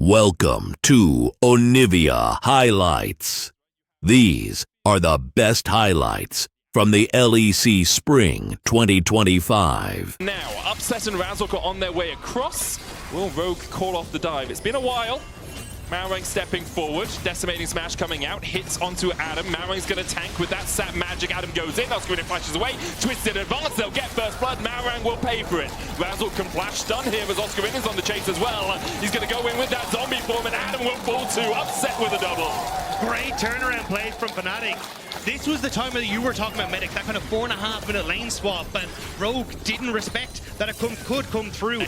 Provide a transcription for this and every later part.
Welcome to Onivia Highlights. These are the best highlights from the LEC Spring 2025. Now, Upset and Razork are on their way across. Will Rogue call off the dive? It's been a while. Malrang stepping forward, decimating smash coming out, hits onto Adam. Malrang's gonna tank with that sap magic. Adam goes in, Oscarinin flashes away, twisted advance, they'll get first blood. Malrang will pay for it. Razork can flash stun here as Oscarinin's on the chase as well. He's gonna go in with that zombie form and Adam will fall too. Upset with a double. Great turnaround plays from Fnatic. This was the time that you were talking about, Medic, that kind of 4.5 minute lane swap, and Rogue didn't respect that it could come through.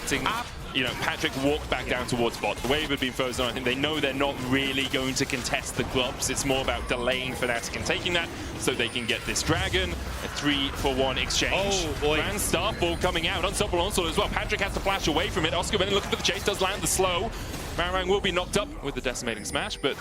You know, Patrick walked back down towards bot. The wave had been frozen on. I think they know they're not really going to contest the gloves. It's more about delaying Fnatic and taking that so they can get this dragon. A 3-for-1 exchange. Oh boy. Grand Starfall coming out. Unstoppable onslaught as well. Patrick has to flash away from it. Oscarinin looking for the chase, does land the slow. Malrang will be knocked up with the decimating smash, but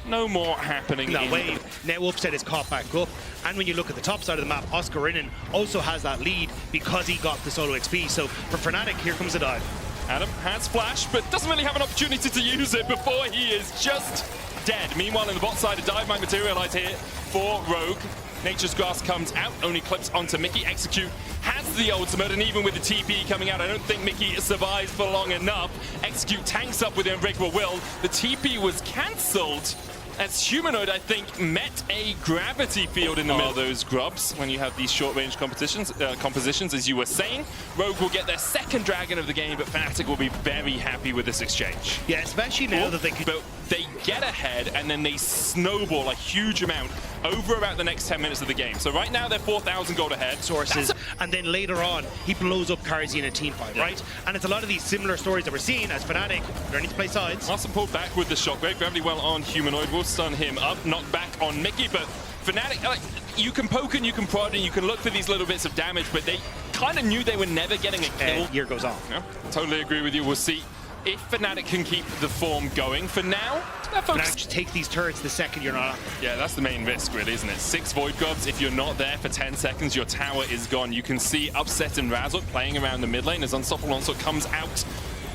no more happening. That wave. Now Upset is caught back up. And when you look at the top side of the map, Oscarinin also has that lead because he got the solo XP. So for Fnatic, here comes the dive. Adam has flash, but doesn't really have an opportunity to use it before he is just dead. Meanwhile, in the bot side, a dive might materialize here for Rogue. Nature's Grass comes out, only clips onto Mickey. Execute has the ultimate, and even with the TP coming out, I don't think Mickey survives for long enough. Execute tanks up with the Unbreakable Will. The TP was cancelled as Humanoid, I think, met a gravity field in the middle of those grubs when you have these short-range compositions, as you were saying. Rogue will get their second dragon of the game, but Fnatic will be very happy with this exchange. Yeah, especially now that they could... But they get ahead, and then they snowball a huge amount over about the next 10 minutes of the game. So right now, they're 4,000 gold ahead. Sources, and then later on, he blows up Karzi in a team fight, right? And it's a lot of these similar stories that we're seeing as Fnatic learning to play sides. Awesome pulled back with the shockwave. Gravity well on Humanoid. Will stun him up. Knocked back on Mickey, but Fnatic, you can poke and you can prod and you can look for these little bits of damage, but they kind of knew they were never getting a kill. Year goes on. Yeah, totally agree with you. We'll see if Fnatic can keep the form going. For now, they're focused. Just take these turrets the second you're not. Yeah, that's the main risk, really, isn't it? 6 Void Grubs. If you're not there for 10 seconds, your tower is gone. You can see Upset and Razork playing around the mid lane as Unstoppable Onslaught comes out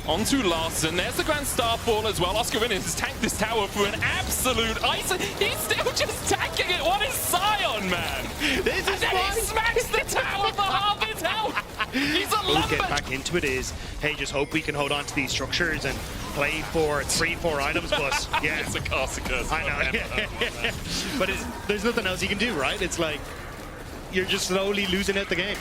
onto Larson. There's the Grand Starfall as well. Oscarinin has tanked this tower for an absolute ice. He's still just tanking it. What is Sion, man? This is why he smacks the tower for half his health. He's a We'll get back into it is, hey, just hope we can hold on to these structures and play for 3-4 items plus. Yeah. It's a curse. I know. But there's nothing else you can do, right? It's like you're just slowly losing out the game.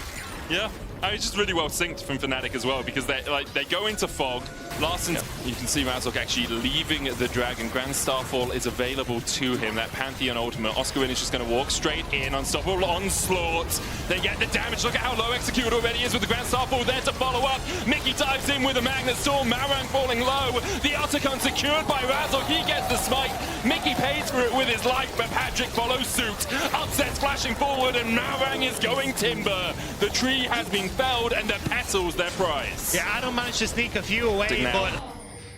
Yeah. It's just really well synced from Fnatic as well, because they go into fog. Larson, you can see Razork actually leaving the dragon. Grand Starfall is available to him, that Pantheon ultimate. Oscarinin is just going to walk straight in. Unstoppable Onslaught. They get the damage. Look at how low Execute already is with the Grand Starfall there to follow up. Mickey dives in with a Magnet Storm. Malrang falling low. The Otacon secured by Razork. He gets the smite. Mickey pays for it with his life, but Patrick follows suit. Upset's flashing forward, and Malrang is going timber. The tree has been felled, and the petals their prize. Yeah, Adam managed to sneak a few away, but...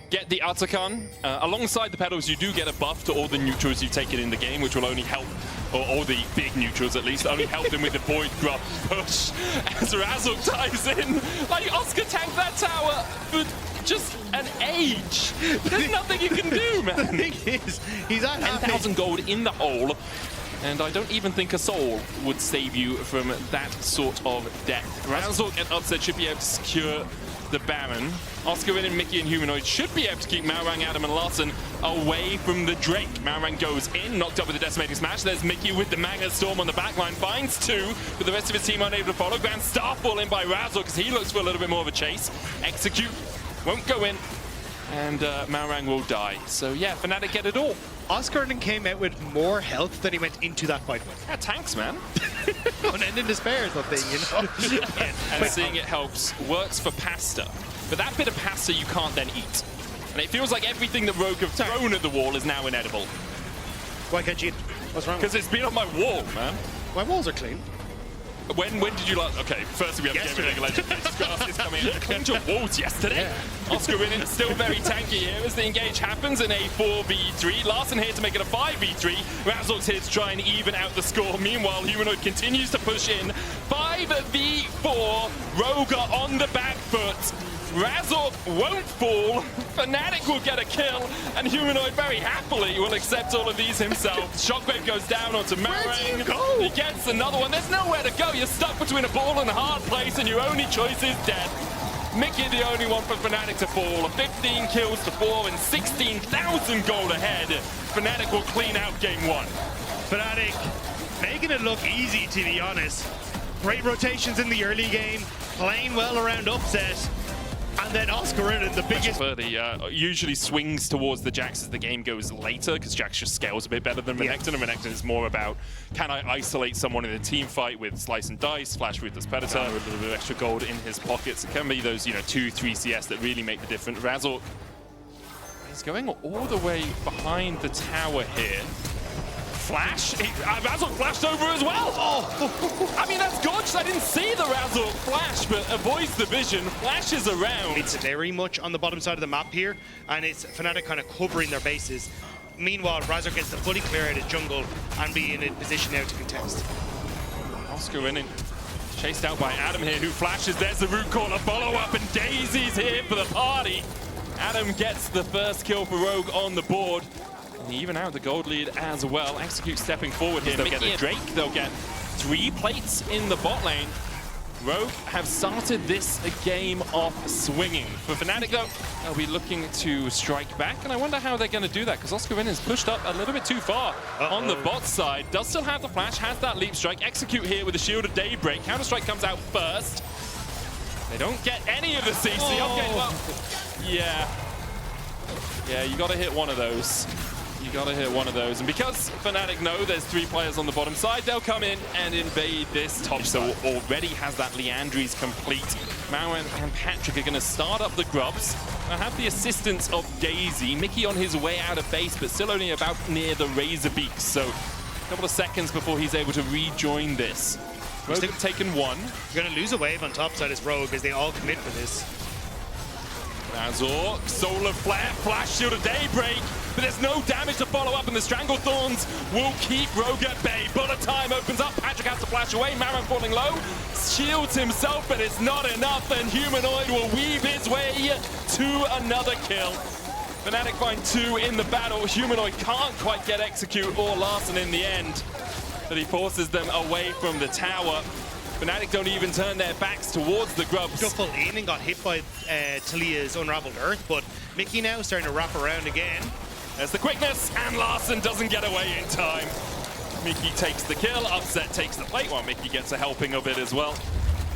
Get the Otacon. Alongside the petals, you do get a buff to all the neutrals you've taken in the game, which will only help, or the big neutrals at least, only help them with the Void Grub push. As Razork dives in, like Oscar tanked that tower for just an age. There's nothing you can do, man. The thing is, he's at 10,000 gold in the hole. And I don't even think a soul would save you from that sort of death. Razork and Upset should be able to secure the Baron. Oscarinin, Mickey, and Humanoid should be able to keep Malrang, Adam, and Larson away from the Drake. Malrang goes in, knocked up with the Decimating Smash. There's Mickey with the Magnet Storm on the backline. Finds 2, but the rest of his team unable to follow. Grand Starfall in by Razork because he looks for a little bit more of a chase. Execute won't go in, and Malrang will die. So yeah, Fnatic get it all. Oscarinin came out with more health than he went into that fight with. Yeah, tanks, man. Unending despair is the thing, you know? And seeing it helps works for pasta. But that bit of pasta you can't then eat. And it feels like everything that Rogue have thrown at the wall is now inedible. Why can't you eat? What's wrong? Because it's been on my wall, man. My walls are clean. When did you like? Okay, firstly we have Yesterday. Game Legend. Nature's Grass is coming in. Cleaned your walls yesterday. Yeah. Oscarinin still very tanky here as the engage happens in a 4v3. Larson here to make it a 5v3. Razork's here to try and even out the score. Meanwhile, Humanoid continues to push in. 5v4. Rogue on the back foot. Razork won't fall, Fnatic will get a kill, and Humanoid very happily will accept all of these himself. Shockwave goes down onto Marang. He gets another one. There's nowhere to go. You're stuck between a ball and a hard place, and your only choice is death. Mickey the only one for Fnatic to fall. 15 kills to 4 and 16,000 gold ahead. Fnatic will clean out game 1. Fnatic making it look easy, to be honest. Great rotations in the early game, playing well around upset, and then Oscar in the biggest. Usually swings towards the Jax as the game goes later, because Jax just scales a bit better than Renekton, and Renekton is more about, can I isolate someone in a team fight with Slice and Dice, Flash Ruthless Predator, with a little bit of extra gold in his pockets. It can be those, 2-3 CS that really make the difference. Razork is going all the way behind the tower here. Flash? Razork flashed over as well! Oh! I mean, that's gorgeous. I didn't see the Razork flash, but avoids the vision, flashes around. It's very much on the bottom side of the map here, and it's Fnatic kind of covering their bases. Meanwhile, Razork gets to fully clear out his jungle and be in a position now to contest. Oscar winning. Chased out by Adam here, who flashes. There's the root caller follow-up, and Daisy's here for the party. Adam gets the first kill for Rogue on the board. Even out the gold lead as well. Execute stepping forward here. They'll get a Drake. They'll get 3 plates in the bot lane. Rogue have started this game off swinging. For Fnatic, though, they'll be looking to strike back, and I wonder how they're going to do that, because Oscar is pushed up a little bit too far on the bot side. Does still have the flash, has that leap strike. Execute here with a Shield of Daybreak. Counter-strike comes out first. They don't get any of the CC. Okay, well, yeah, you got to hit one of those. You gotta hit one of those, and because Fnatic know there's 3 players on the bottom side, they'll come in and invade this top side. So already has that Leandries complete. Mauan and Patrick are gonna start up the grubs. I have the assistance of Daisy. Mickey on his way out of base, but still only about near the Razor Beaks, so a couple of seconds before he's able to rejoin this. Rogue have taken 1. You're gonna lose a wave on top side as Rogue as they all commit for this. Razork, Solar Flare, Flash Shield of Daybreak, but there's no damage to follow up, and the Strangle Thorns will keep Rogue at bay. Bullet time opens up, Patrick has to flash away, Maran falling low, shields himself, but it's not enough, and Humanoid will weave his way to another kill. Fnatic find 2 in the battle. Humanoid can't quite get Execute or Larson in the end, but he forces them away from the tower. Fnatic don't even turn their backs towards the grubs. Shuffle in and got hit by Talia's Unraveled Earth, but Mickey now starting to wrap around again. There's the quickness, and Larson doesn't get away in time. Mickey takes the kill, Upset takes the plate, while Mickey gets a helping of it as well.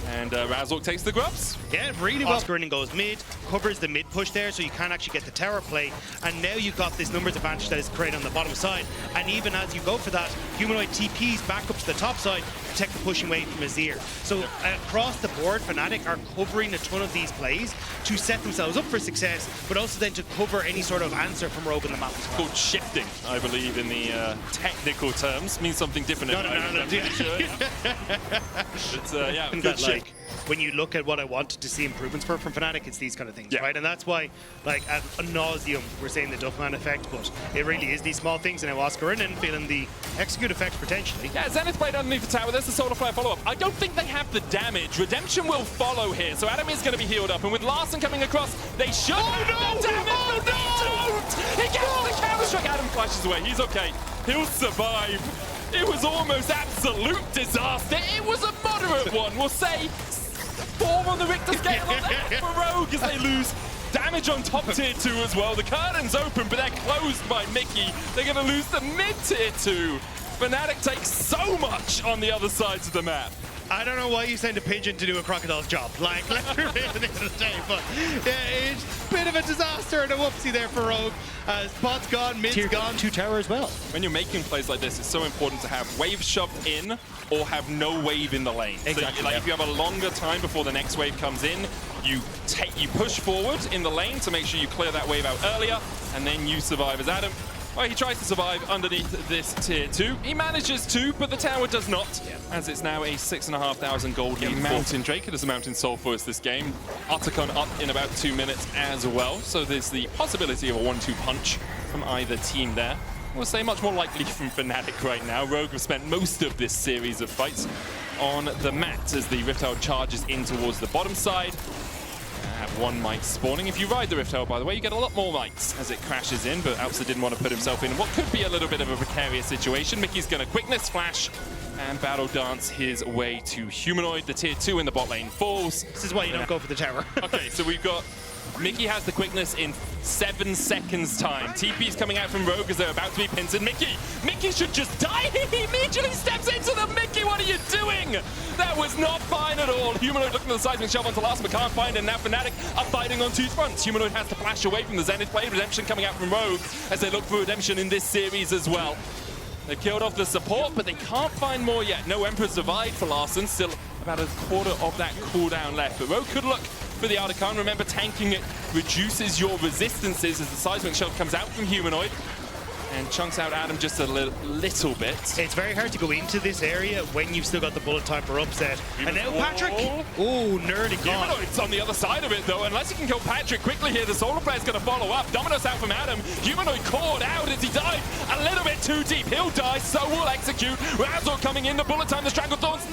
And Razork takes the grubs. Yeah, really well. Oscar goes mid, covers the mid push there, so you can't actually get the tower play. And now you've got this numbers advantage that is created on the bottom side. And even as you go for that, Humanoid TPs back up to the top side, protect the pushing wave from Azir. So across the board, Fnatic are covering a ton of these plays to set themselves up for success, but also then to cover any sort of answer from Rogue in the map. It's called shifting, I believe, in the technical terms. Means something different. No. It's, yeah, good shift. When you look at what I wanted to see improvements from Fnatic, it's these kind of things, right? And that's why, like, ad nauseum, we're saying the Duffman effect, but it really is these small things. And now Oscar in feeling the execute effect potentially. Yeah, Zenith played underneath the tower. There's the Solar Flare follow-up. I don't think they have the damage. Redemption will follow here, so Adam is going to be healed up. And with Larson coming across, they should have the damage. No! He gets the counter-strike. Adam flashes away. He's okay. He'll survive. It was almost absolute disaster. It was a moderate one. We'll say 4 on the Richter scale on that for Rogue as they lose damage on top tier 2 as well. The curtain's open, but they're closed by Mickey. They're going to lose the mid tier 2. Fnatic takes so much on the other sides of the map. I don't know why you send a pigeon to do a crocodile's job. Like, literally at the end of the day, but yeah, it's a bit of a disaster and a whoopsie there for Rogue. Spot's gone, mid's gone. 2 tower as well. When you're making plays like this, it's so important to have wave shoved in or have no wave in the lane. Exactly. So, if you have a longer time before the next wave comes in, you push forward in the lane to make sure you clear that wave out earlier, and then you survive as Adam. Well, he tries to survive underneath this tier 2. He manages to, but the tower does not, as it's now a 6,500 gold lead. Mountain Drake, it is a Mountain Soul for us this game. Otacon up in about 2 minutes as well, so there's the possibility of a 1-2 punch from either team there. We'll say much more likely from Fnatic right now. Rogue have spent most of this series of fights on the mat as the Riptide charges in towards the bottom side. Have one mic spawning. If you ride the Rift Herald, by the way, you get a lot more mics as it crashes in, but Alpsa didn't want to put himself in what could be a little bit of a precarious situation. Mickey's going to quickness flash and battle dance his way to Humanoid. The tier 2 in the bot lane falls. This is why you don't go for the tower. Okay, so we've got Mickey has the quickness in 7 seconds time. TP's coming out from Rogue as they're about to be pincered. Mickey should just die. He immediately steps into them. Mickey, what are you doing? That was not fine at all. Humanoid looking at the seismic shove onto last, but can't find it. Now Fnatic are fighting on 2 fronts. Humanoid has to flash away from the Zenith blade. Redemption coming out from Rogue as they look for redemption in this series as well. They've killed off the support, but they can't find more yet. No Emperor's Divide for Larssen. Still about a quarter of that cooldown left. But Rogue could look for the Artican. Remember, tanking it reduces your resistances as the seismic shell comes out from Humanoid and chunks out Adam just a little bit. It's very hard to go into this area when you've still got the bullet time for upset. And now Patrick! Oh, nearly gone. Humanoid's on the other side of it, though. Unless he can kill Patrick quickly here, the Solar Flare's going to follow up. Dominos out from Adam. Humanoid caught out as he died a little bit too deep. He'll die, so will Execute. Razor coming in, the bullet time, the Stranglethorns.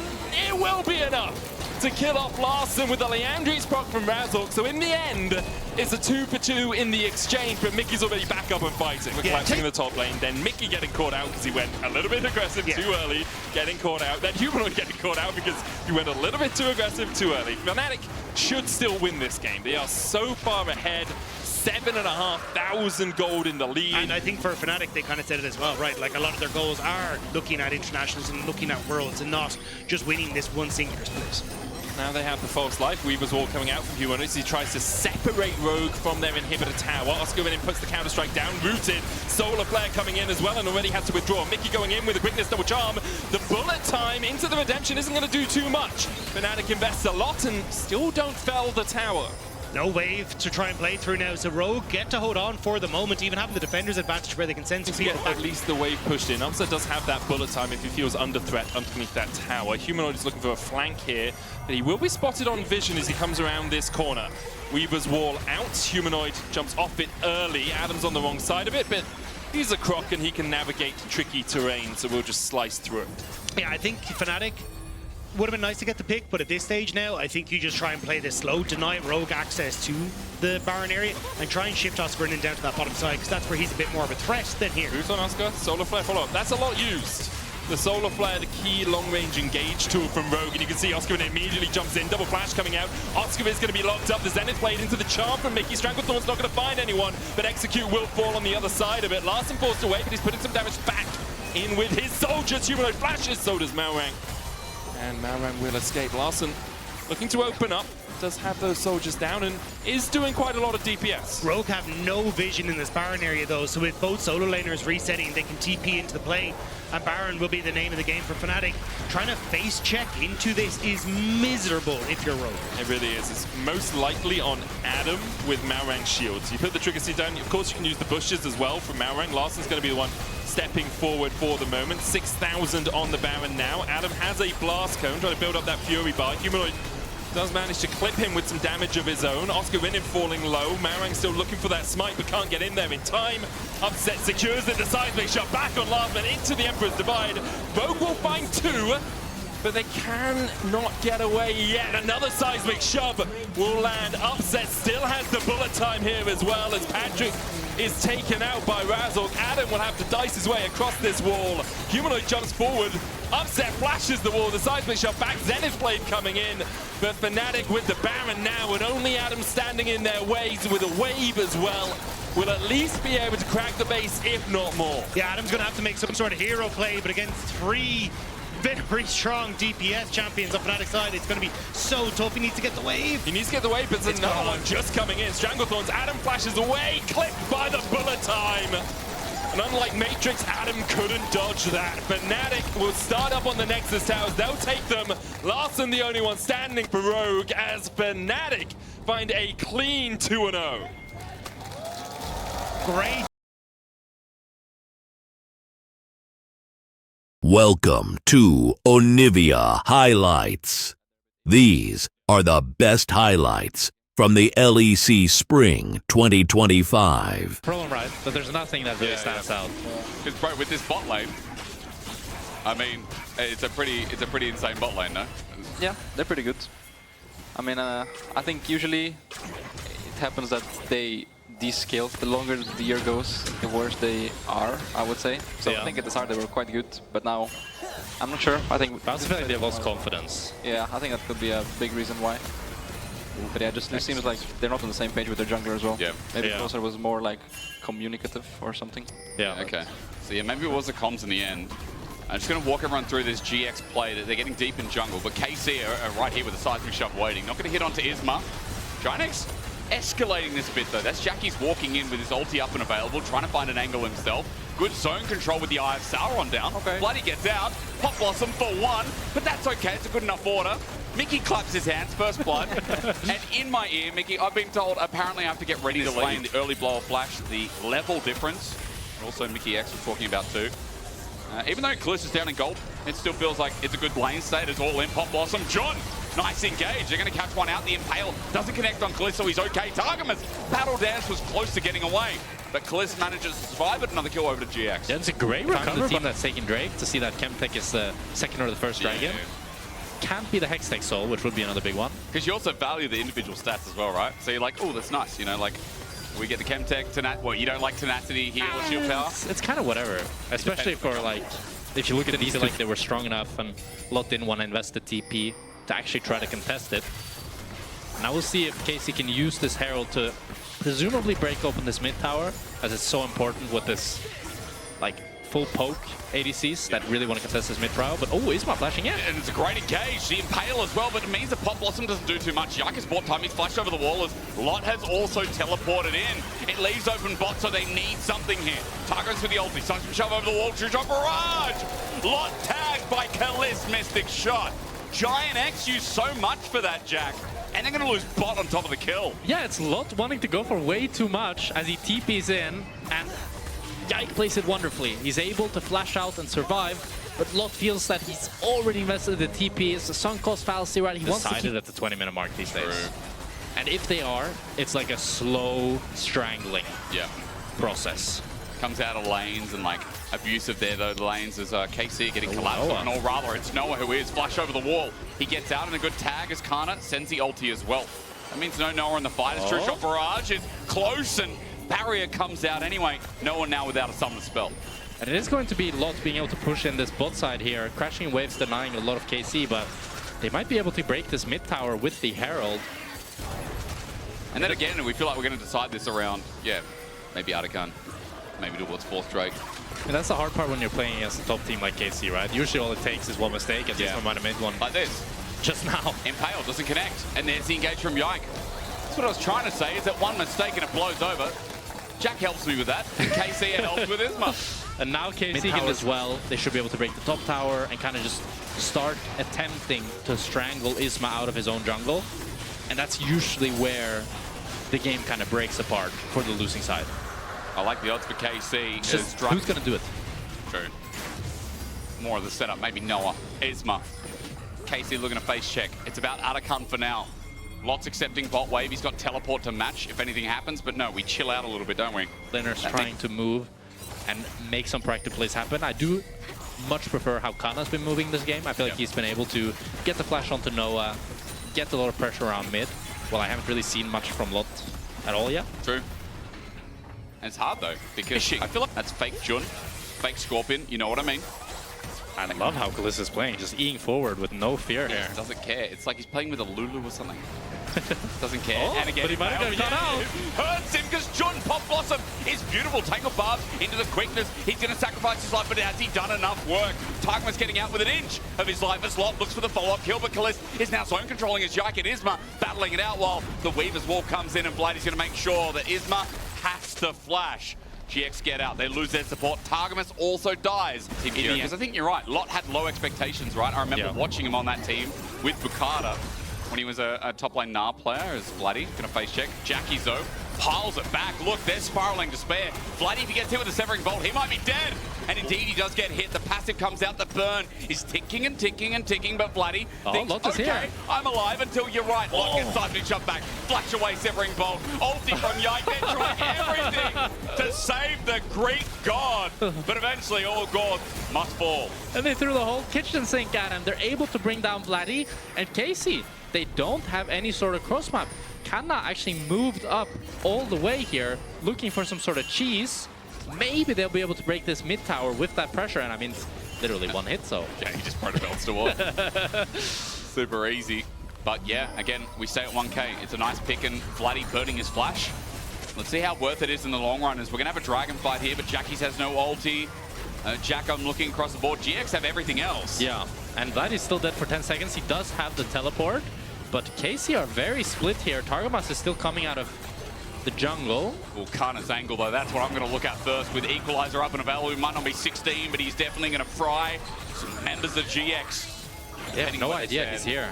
It will be enough to kill off Larssen with the Leandri's proc from Razork. So in the end, it's a 2-for-2 in the exchange, but Mickey's already back up and fighting. Collapsing in the top lane, then Mickey getting caught out because he went a little bit aggressive too early, getting caught out. Then Humanoid getting caught out because he went a little bit too aggressive too early. Fnatic should still win this game. They are so far ahead. 7,500 gold in the lead. And I think for Fnatic, they kind of said it as well, right? Like a lot of their goals are looking at internationals and looking at worlds and not just winning this one singular split. Now they have the false life. Weaver's Wall coming out from Humanoid. He tries to separate Rogue from their inhibitor tower. Oscar in pputs the counter-strike down, rooted. Solar Flare coming in as well and already has to withdraw. Mickey going in with a quickness double charm. The bullet time into the redemption isn't going to do too much. Fnatic invests a lot and still don't fell the tower. No wave to try and play through now, so Rogue get to hold on for the moment, even having the defender's advantage where they can send some people back. At least the wave pushed in. Upset does have that bullet time if he feels under threat underneath that tower. Humanoid is looking for a flank here, but he will be spotted on vision as he comes around this corner. Weaver's Wall out. Humanoid jumps off it early. Adam's on the wrong side of it, but he's a croc and he can navigate tricky terrain, so we'll just slice through it. Yeah, I think Fnatic would have been nice to get the pick, but at this stage now, I think you just try and play this slow, deny Rogue access to the Baron area, and try and shift Oscar in and down to that bottom side, because that's where he's a bit more of a threat than here. Who's on Oscar? Solar Flare follow-up. That's a lot used. The Solar Flare, the key long-range engage tool from Rogue, and you can see Oscar immediately jumps in. Double flash coming out. Oscar is going to be locked up. The Zenith blade into the charm from Mickey. Stranglethorn's not going to find anyone, but Execute will fall on the other side of it. Larssen forced away, but he's putting some damage back in with his soldiers. Humanoid flashes, so does Malrang. And Malrang will escape. Larssen looking to open up, does have those soldiers down and is doing quite a lot of DPS. Rogue have no vision in this Baron area though, so with both solo laners resetting, they can TP into the play, and Baron will be the name of the game for Fnatic. Trying to face check into this is miserable if you're Rogue. It really is. It's most likely on Adam with Malrang's shields. You put the trigger seat down, of course you can use the bushes as well from Malrang. Larssen's going to be the one stepping forward for the moment. 6,000 on the Baron now. Adam has a blast cone, trying to build up that Fury bar. Humanoid does manage to clip him with some damage of his own. Oscar Winnin falling low. Malrang still looking for that smite, but can't get in there in time. Upset secures it. The seismic shot back on Larssen into the Emperor's Divide. Rogue will find 2, but they can not get away yet. Another seismic shove will land. Upset still has the bullet time here as well as Patrick is taken out by Razork. Adam will have to dice his way across this wall. Humanoid jumps forward. Upset flashes the wall. The seismic shot back. Zenith blade coming in. But Fnatic with the Baron now, and only Adam standing in their ways with a wave as well, will at least be able to crack the base, if not more. Yeah, Adam's going to have to make some sort of hero play, but against 3 very strong DPS champions on Fnatic's side, it's going to be so tough. He needs to get the wave. He needs to get the wave, but there's another one just coming in. Stranglethorns, Adam flashes away, clipped by the bullet time. And unlike Matrix, Adam couldn't dodge that. Fnatic will start up on the Nexus towers. They'll take them. Larssen the only one standing for Rogue as Fnatic find a clean 2-0. Great. Welcome to Onivia Highlights. These are the best highlights from the LEC Spring 2025. Problem, right? But there's nothing that really stands out. Because bro, with this bot lane, I mean, it's a pretty insane bot lane, no? Yeah, they're pretty good. I mean, I think usually it happens that they descale. The longer the year goes, the worse they are, I would say. So I think at the start they were quite good, but now I'm not sure. I think I also feel like they've lost confidence. yeah, I think that could be a big reason why. But yeah, just it seems like they're not on the same page with their jungler as well. Yeah. Maybe Yeah. Closer was more like communicative or something. Yeah. Okay. So yeah, maybe it was the comms in the end. I'm just going to walk everyone through this GX play. They're getting deep in jungle, but KC are right here with the seismic shove waiting. Not going to hit onto Isma. GiantX escalating this bit though. That's Jackie's walking in with his ulti up and available, trying to find an angle himself. Good zone control with the Eye of Sauron down. Okay. Bloody gets out. Pop Blossom for one, but that's okay. It's a good enough order. Mickey claps his hands, first blood. And in my ear, Mickey, I've been told apparently I have to get ready to lane the early blower flash, the level difference. And also Mickey X was talking about too. Even though Kalista is down in gold, it still feels like it's a good lane state. It's all in. Pop Blossom. John, nice engage. They're going to catch one out. The Impale doesn't connect on Kalista, so he's okay. Targamas, Battle Dance was close to getting away, but Kalista manages to survive it. Another kill over to GX. Yeah, it's a great recovery from that second Drake to see that Chemtech is the second or the first dragon. Can't be the Hextech Soul, which would be another big one. Because you also value the individual stats as well, right? So you're like, oh, that's nice. You know, like, we get the Chemtech, well, you don't like tenacity, heal, or shield power? It's kind of whatever, especially for like, if you look at it, feel like they were strong enough and Lot didn't want to invest the TP to actually try to contest it. Now we'll see if Casey can use this Herald to presumably break open this mid tower, as it's so important with this like full poke ADCs that really want to contest this mid tower. But oh, Isma flashing in. And it's a great engage. The Impale as well, but it means that Pop Blossom doesn't do too much. Yike has bought time. He's flashed over the wall as Lot has also teleported in. It leaves open bot, so they need something here. Targos with the ulti. Seismic shove over the wall. True shot barrage. Lot tagged by Kalist. Mystic shot. GiantX used so much for that, Jack. And they're going to lose bot on top of the kill. Yeah, it's Lot wanting to go for way too much as he TPs in, and Yike plays it wonderfully. He's able to flash out and survive, but Lot feels that he's already invested the TP. It's a sunk cost fallacy, right? He wants to keep at the 20-minute mark these days. True. And if they are, it's like a slow strangling Yeah. process. Comes out of lanes and like abusive there though. The lanes is KC getting collapsed on, or rather it's Noah who is. Flash over the wall. He gets out and a good tag as Kana sends the ulti as well. That means no Noah in the fight. His true shot barrage is close and barrier comes out anyway. Noah now without a summon spell. And it is going to be Lot being able to push in this bot side here. Crashing waves denying a lot of KC, but they might be able to break this mid tower with the Herald. And then again, we feel like we're going to decide this around, yeah, maybe Artican, maybe towards fourth Drake. And that's the hard part when you're playing against a top team like KC, right? Usually all it takes is one mistake, and this one might have made one Like this. just now. Impale doesn't connect, and there's the engage from Yike. That's what I was trying to say, is that one mistake and it blows over. Jack helps me with that, and KC helps with Isma. And now KC can as well. They should be able to break the top tower and kind of just start attempting to strangle Isma out of his own jungle. And that's usually where the game kind of breaks apart for the losing side. I like the odds for KC. Just who's going to do it? True. More of the setup, maybe Noah, Isma. KC looking to face check. It's about Artican for now. Lots accepting bot wave. He's got teleport to match if anything happens, but no, we chill out a little bit, don't we? Lanner's trying to move and make some practical plays happen. I do much prefer how Kana's been moving this game. I feel like he's been able to get the flash onto Noah, get a lot of pressure around mid. Well, I haven't really seen much from Lot at all yet. True. And it's hard though, because I feel like that's fake Jun, fake Scorpion, you know what I mean? I love how Kalista's playing, just eating forward with no fear here. Doesn't care. It's like he's playing with a Lulu or something. Doesn't care. Oh, and again, but he might have got out. Hurts him because Jun Pop Blossom is beautiful. Tangle Barbs into the quickness. He's going to sacrifice his life, but has he done enough work? Targman's getting out with an inch of his life as Lot looks for the follow-up kill, but Kalist is now zone controlling his Yike and Isma battling it out while the Weaver's Wall comes in and Blady's going to make sure that Isma has to flash. GX get out. They lose their support. Targamas also dies. Because I think you're right. Lot had low expectations, right? I remember watching him on that team with Bukata when he was a top lane Gnar player as Bloody. Gonna face check. Jackie though piles it back. Look, they're spiraling to spare. Bloody, if he gets hit with a Severing Bolt, he might be dead. And indeed, he does get hit. The passive comes out. The burn is ticking and ticking and ticking, but Bloody thinks, okay, I'm alive until you're right. Lot gets seismic shot back. Flash away Severing Bolt. Ulti from Yike. They're trying everything to save the Greek god. But eventually, all gods must fall. And they threw the whole kitchen sink at him. They're able to bring down Bloody, and Casey they don't have any sort of cross map. Kana actually moved up all the way here, looking for some sort of cheese. Maybe they'll be able to break this mid tower with that pressure, and I mean, it's literally one hit, so... Yeah, he just protobelts to wall. Super easy. But yeah, again, we stay at 1k. It's a nice pick, and Vladdy burning his flash. Let's see how worth it is in the long run, as we're going to have a dragon fight here, but Jackie's has no ulti. Jack, I'm looking across the board. GX have everything else. Yeah, and Vladdy's still dead for 10 seconds. He does have the teleport, but KC are very split here. Targamas is still coming out of the jungle. Well, Kana's angle, though, that's what I'm going to look at first. With Equalizer up and available, he might not be 16, but he's definitely going to fry some members of GX. They have no idea he's here.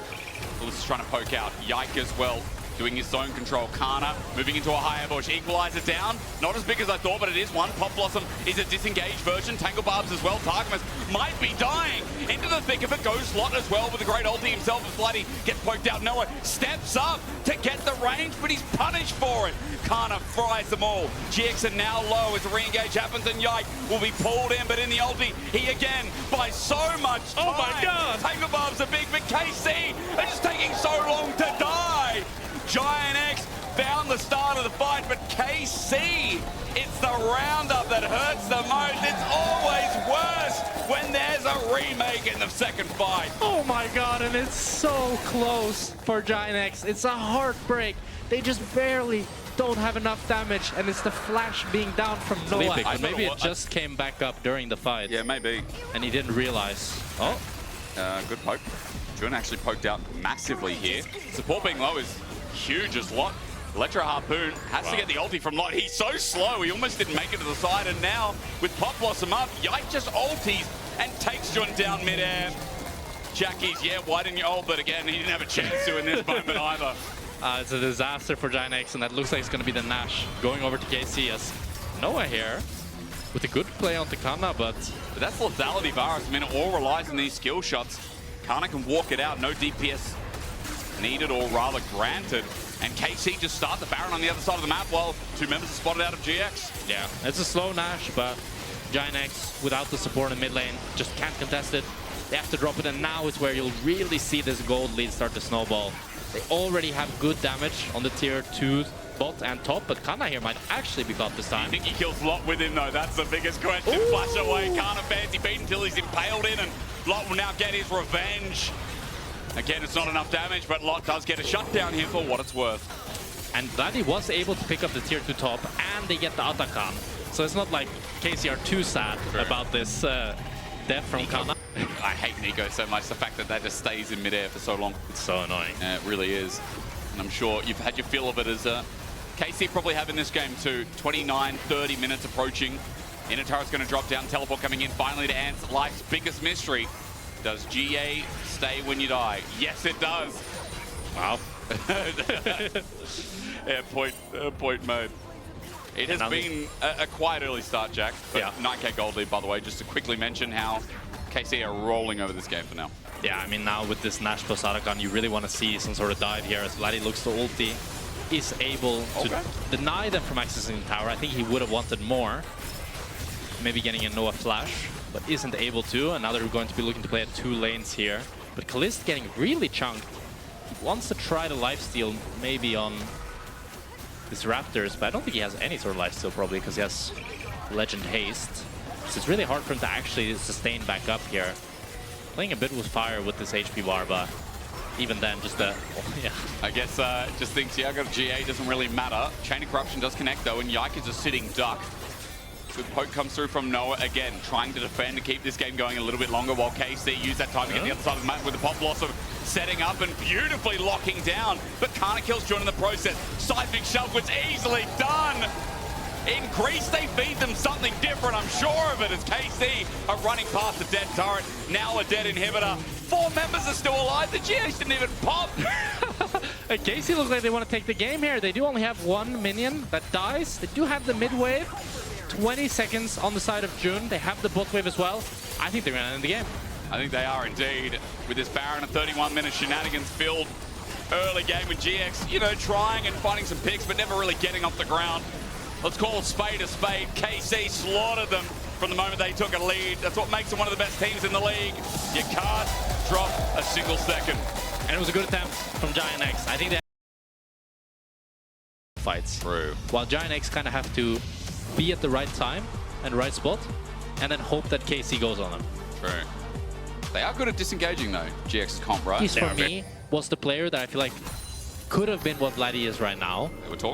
Well, this is trying to poke out. Yike as well, doing his zone control. Kana moving into a higher bush. Equalizer down. Not as big as I thought, but it is one. Pop Blossom is a disengaged version. Tangle Barbs as well. Targamas might be dying. Into the thick of it goes Slot as well with a great ulti himself as Vladdy gets poked out. Noah steps up to get the range, but he's punished for it. Kana fries them all. GX are now low as a re-engage happens, and Yike will be pulled in, but in the ulti, he again buys so much time. Oh my god! Tangle Barbs are big, but KC are just taking so long to die. GiantX found the start of the fight, but KC, it's the roundup that hurts the most. It's always worse when there's a remake in the second fight. Oh my god, and it's so close for GiantX. It's a heartbreak. They just barely don't have enough damage, and it's the flash being down from Noah. But maybe it just came back up during the fight. Yeah, maybe. And he didn't realize. Oh. Good poke. Jun actually poked out massively here. Support being low is huge as Lot. Electro Harpoon has to get the ulti from Lot. He's so slow, he almost didn't make it to the side, and now with Pop Blossom up, Yike just ultis and takes Jun down midair. Jackie's, yeah, why didn't you ult? But again, he didn't have a chance to in this moment either. It's a disaster for GiantX, and that looks like it's going to be the Nash going over to KC as Noah here with a good play on Kana, but that's lethality virus. I mean, it all relies on these skill shots. Kana can walk it out, no DPS needed, or rather granted. And KC just start the Baron on the other side of the map while two members are spotted out of GX. Yeah, it's a slow Nash, but GiantX, without the support in mid lane, just can't contest it. They have to drop it, and now is where you'll really see this gold lead start to snowball. They already have good damage on the tier 2 bot and top, but Kana here might actually be caught this time. I think he kills Lot with him, though. That's the biggest question. Ooh. Flash away. Kana fancy beat until he's impaled in, and Lot will now get his revenge. Again, it's not enough damage, but Lot does get a shutdown here for what it's worth. And Vladdy was able to pick up the tier 2 top, and they get the Atakan. So it's not like KC are too sad about this death from Kana. I hate Nico so much, the fact that just stays in midair for so long. It's so annoying. Yeah, it really is. And I'm sure you've had your fill of it as KC probably have in this game too. 29, 30 minutes approaching. Innitar's going to drop down, teleport coming in finally to answer life's biggest mystery. Does GA stay when you die? Yes, it does. Wow. Yeah, point mode. It has been a quite early start, Jack. But yeah. 9k gold lead, by the way, just to quickly mention how KC are rolling over this game for now. Yeah, I mean, now with this Nash plus Arakan, you really want to see some sort of dive here as Vladdy looks to ulti. Is able to deny them from accessing the tower. I think he would have wanted more. Maybe getting a Noah flash, but isn't able to. And now they're going to be looking to play at 2 lanes here. But Kalist getting really chunked. He wants to try the lifesteal maybe on this Raptors, but I don't think he has any sort of lifesteal probably because he has Legend Haste. So it's really hard for him to actually sustain back up here. Playing a bit with fire with this HP bar, but even then, just yeah. I guess just thinks, yeah, I got GA, doesn't really matter. Chain of Corruption does connect though, and Yike is a sitting duck. Good poke comes through from Noah again, trying to defend to keep this game going a little bit longer while KC use that time to get the other side of the map with the Pop Blossom setting up and beautifully locking down. But Kana kills Jun in the process. Seismic Shove was easily done. In Greece, they feed them something different, I'm sure of it, as KC are running past the dead turret. Now a dead inhibitor. 4 members are still alive. The GH didn't even pop. KC looks like they want to take the game here. They do only have 1 minion that dies. They do have the mid wave. 20 seconds on the side of Jun. They have the bot wave as well. I think they're going to end the game. I think they are indeed. With this Baron at 31 minutes, shenanigans filled early game with GX, you know, trying and finding some picks, but never really getting off the ground. Let's call a spade a spade. KC slaughtered them from the moment they took a lead. That's what makes them one of the best teams in the league. You can't drop a single second. And it was a good attempt from GiantX. I think they fights. True. While GiantX kind of have to be at the right time and right spot, and then hope that KC goes on them. True. They are good at disengaging though, GX's comp, right? He's, for me, was the player that I feel like could have been what Vladdy is right now,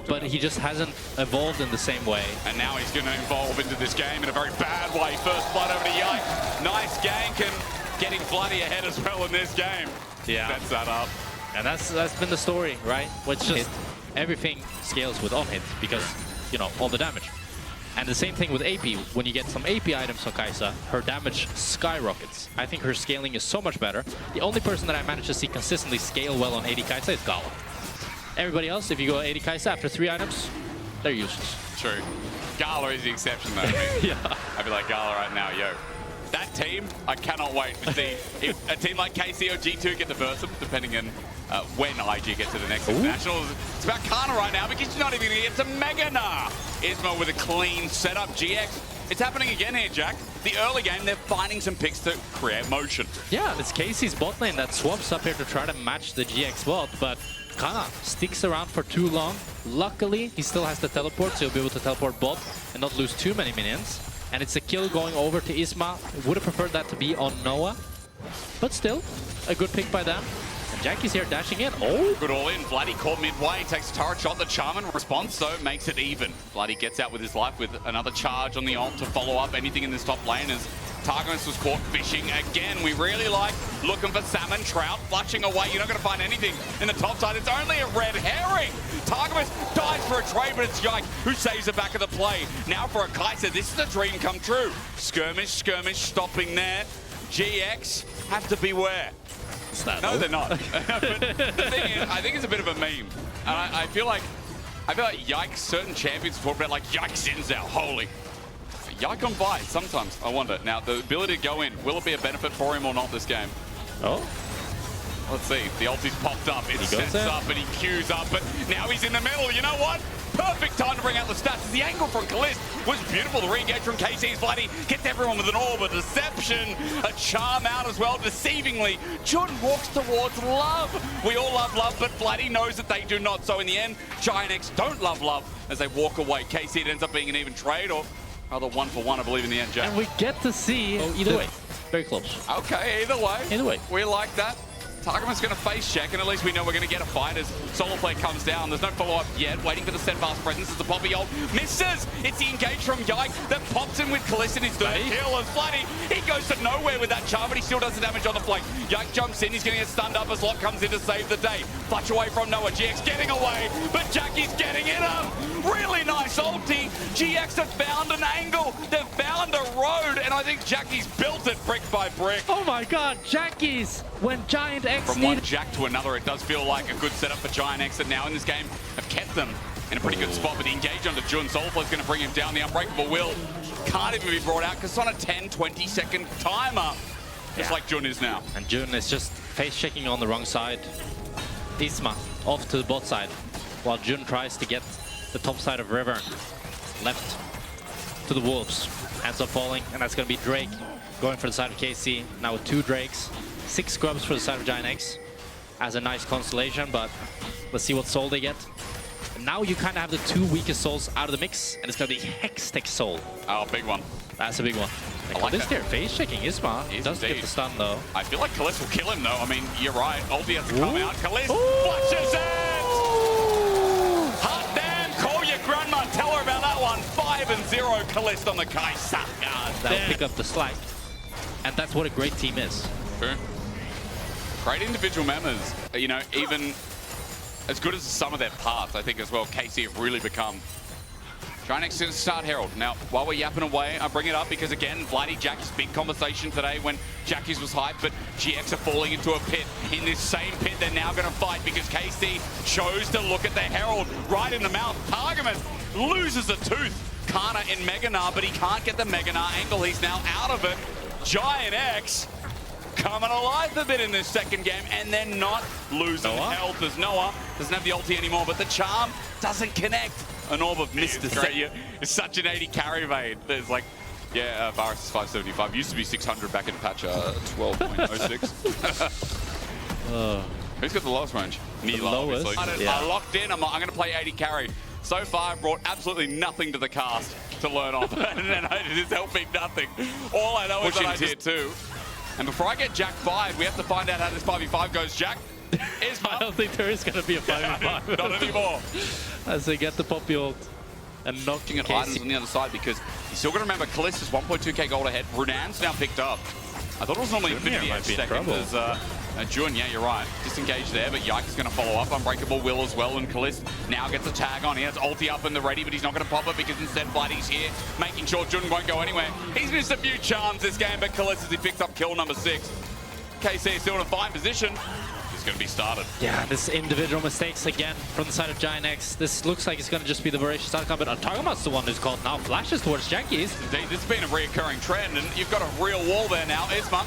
but he just hasn't evolved in the same way. And now he's going to evolve into this game in a very bad way. First blood over to Yike. Nice gank and getting Vladdy ahead as well in this game. Yeah. Sets that up. And that's been the story, right? Which just everything scales with on hit because, you know, all the damage. And the same thing with AP. When you get some AP items on Kai'Sa, her damage skyrockets. I think her scaling is so much better. The only person that I managed to see consistently scale well on AD Kai'Sa is Gala. Everybody else, if you go AD Kai'Sa after 3 items, they're useless. True. Gala is the exception though. Yeah. I'd be like, Gala right now, yo. That team, I cannot wait to see if a team like KC or G2 get to verse them, depending on when IG gets to the next internationals. It's about Kana right now because she's not even going to get to Meganar. Isma with a clean setup. GX, it's happening again here, Jack. The early game, they're finding some picks to create motion. Yeah, it's KC's bot lane that swaps up here to try to match the GX bot, but Kana sticks around for too long. Luckily, he still has the teleport, so he'll be able to teleport bot and not lose too many minions. And it's a kill going over to Isma. Would have preferred that to be on Noah. But still, a good pick by them. And Jackie's here dashing in. Oh! Good all in. Vladdy caught midway. Takes a turret shot. The Charmin response, though, makes it even. Vladdy gets out with his life with another charge on the ult to follow up anything in this top lane as Targamas was caught fishing again. We really like looking for salmon, trout, flushing away. You're not going to find anything in the top side. It's only a red herring. Targamas dies for a trade, but it's Yike who saves the back of the play. Now for a Kai'Sa, this is a dream come true. Skirmish, stopping there. GX have to beware. No, they're not. But the thing is, I think it's a bit of a meme. And I feel like Yike, certain champions talk about like Yike sins out, holy. Yike on buy sometimes, I wonder. Now, the ability to go in, will it be a benefit for him or not this game? Oh. Let's see. The ulti's popped up. It sets up and he queues up, but now he's in the middle. You know what? Perfect time to bring out the stats. The angle from Kalist was beautiful. The re-engage from KC's Vladdy gets everyone with an orb, a deception, a charm out as well, deceivingly. Jun walks towards love. We all love love, but Vladdy knows that they do not. So in the end, GiantX don't love love as they walk away. KC, it ends up being an even trade, or rather 1-for-1, I believe, in the end, Jack. And we get to see either way. Very close. Okay, either way. Either way. We like that. Targaman's going to face check, and at least we know we're going to get a fight as solo play comes down. There's no follow-up yet. Waiting for the steadfast presence as the poppy ult misses. It's the engage from Yike that pops in with Kalist in his third kill. And Vladdy, he goes to nowhere with that charm, but he still does the damage on the flank. Yike jumps in. He's going to get stunned up as Lot comes in to save the day. Flush away from Noah. GX getting away, but Jackie's getting in him. Really nice ulti. GX have found an angle. They've found a road, and I think Jackie's built it brick by brick. Oh my god, Jackie's when GiantX From one Jack to another, it does feel like a good setup for GiantX that now in this game have kept them in a pretty good spot. But the engage onto Jun, Soulflow is going to bring him down. The Unbreakable Will can't even be brought out because it's on a 10-20 second timer, just like Jun is now. And Jun is just face checking on the wrong side. Isma off to the bot side, while Jun tries to get the top side of River left to the Wolves. Ends up falling, and that's going to be Drake going for the side of KC. Now with 2 Drakes. 6 scrubs for the side of GiantX as a nice constellation, but let's see what soul they get. And now you kind of have the 2 weakest souls out of the mix, and it's going to be Hextech Soul. Oh, big one. That's a big one. I like this that. here, face checking Isma. He does get the stun though. I feel like Kalist will kill him though. I mean, you're right. Ulti has to come out. Kalist flushes it! Hot damn, call your grandma. Tell her about that one. 5-0 Kalist on the Kai'Sa. That'll pick up the slack. And that's what a great team is. True. Great individual members. You know, even as good as the sum of their parts, I think as well, KC have really become. GiantX to start Herald. Now, while we're yapping away, I bring it up because, again, Vladdy, Jackie's big conversation today when Jackie's was hyped, but GX are falling into a pit. In this same pit, they're now going to fight because KC chose to look at the Herald right in the mouth. Targamas loses a tooth. Kana in Meganar, but he can't get the Meganar angle. He's now out of it. GiantX coming alive a bit in this second game, and they're not losing health as Noah doesn't have the ulti anymore, but the charm doesn't connect. An orb of Mr. Seiya is such an 80 carry mate. There's like, yeah, Varus is 575. Used to be 600 back in patch 12.06. Who's got the lowest range? Mila, lowest, obviously. yeah. I locked in. I'm going to play 80 carry. So far, I've brought absolutely nothing to the cast to learn off. And it is helping nothing. All I know is that I tier 2. And before I get Jack fired, we have to find out how this 5v5 goes. Jack, I don't think there is going to be a 5v5. Not anymore. As they get the Poppy ult and knocking At items on the other side because you still got to remember Callista's 1.2k gold ahead. Brunan's now picked up. I thought it was normally Infinity Edge second as Jun, yeah, you're right. Disengaged there, but Yike is going to follow up. Unbreakable will as well, and Callista now gets a tag on. He has ulti up and the ready, but he's not going to pop it because instead Blooddy's here, making sure Jun won't go anywhere. He's missed a few charms this game, but Callista's he picks up kill number 6. KC is still in a fine position. He's going to be started. Yeah, this individual mistakes again from the side of GiantX. This looks like it's going to just be the voracious outcome, but Targamat's the one who's called now. Flashes towards Jackies. Indeed, this has been a reoccurring trend, and you've got a real wall there now. Isma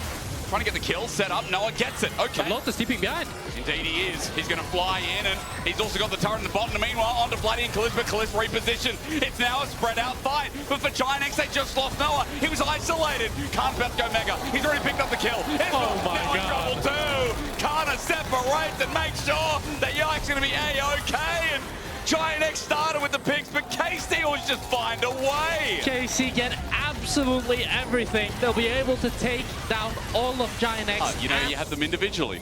trying to get the kill set up. Noah gets it. Okay. But Lotus keeping behind. Indeed he is. He's going to fly in, and he's also got the turret in the bottom. Meanwhile, onto Bloody and Calista, but Calista repositioned. It's now a spread out fight. But for GiantX, they just lost Noah. He was isolated. Khan's about to go mega. He's already picked up the kill. Oh my now God. Trouble too. Kana separates and makes sure that Yike's going to be A-OK. And GiantX started with the picks, but KC always just find a way. KC get absolutely everything. They'll be able to take down all of GiantX. You know, you have them individually.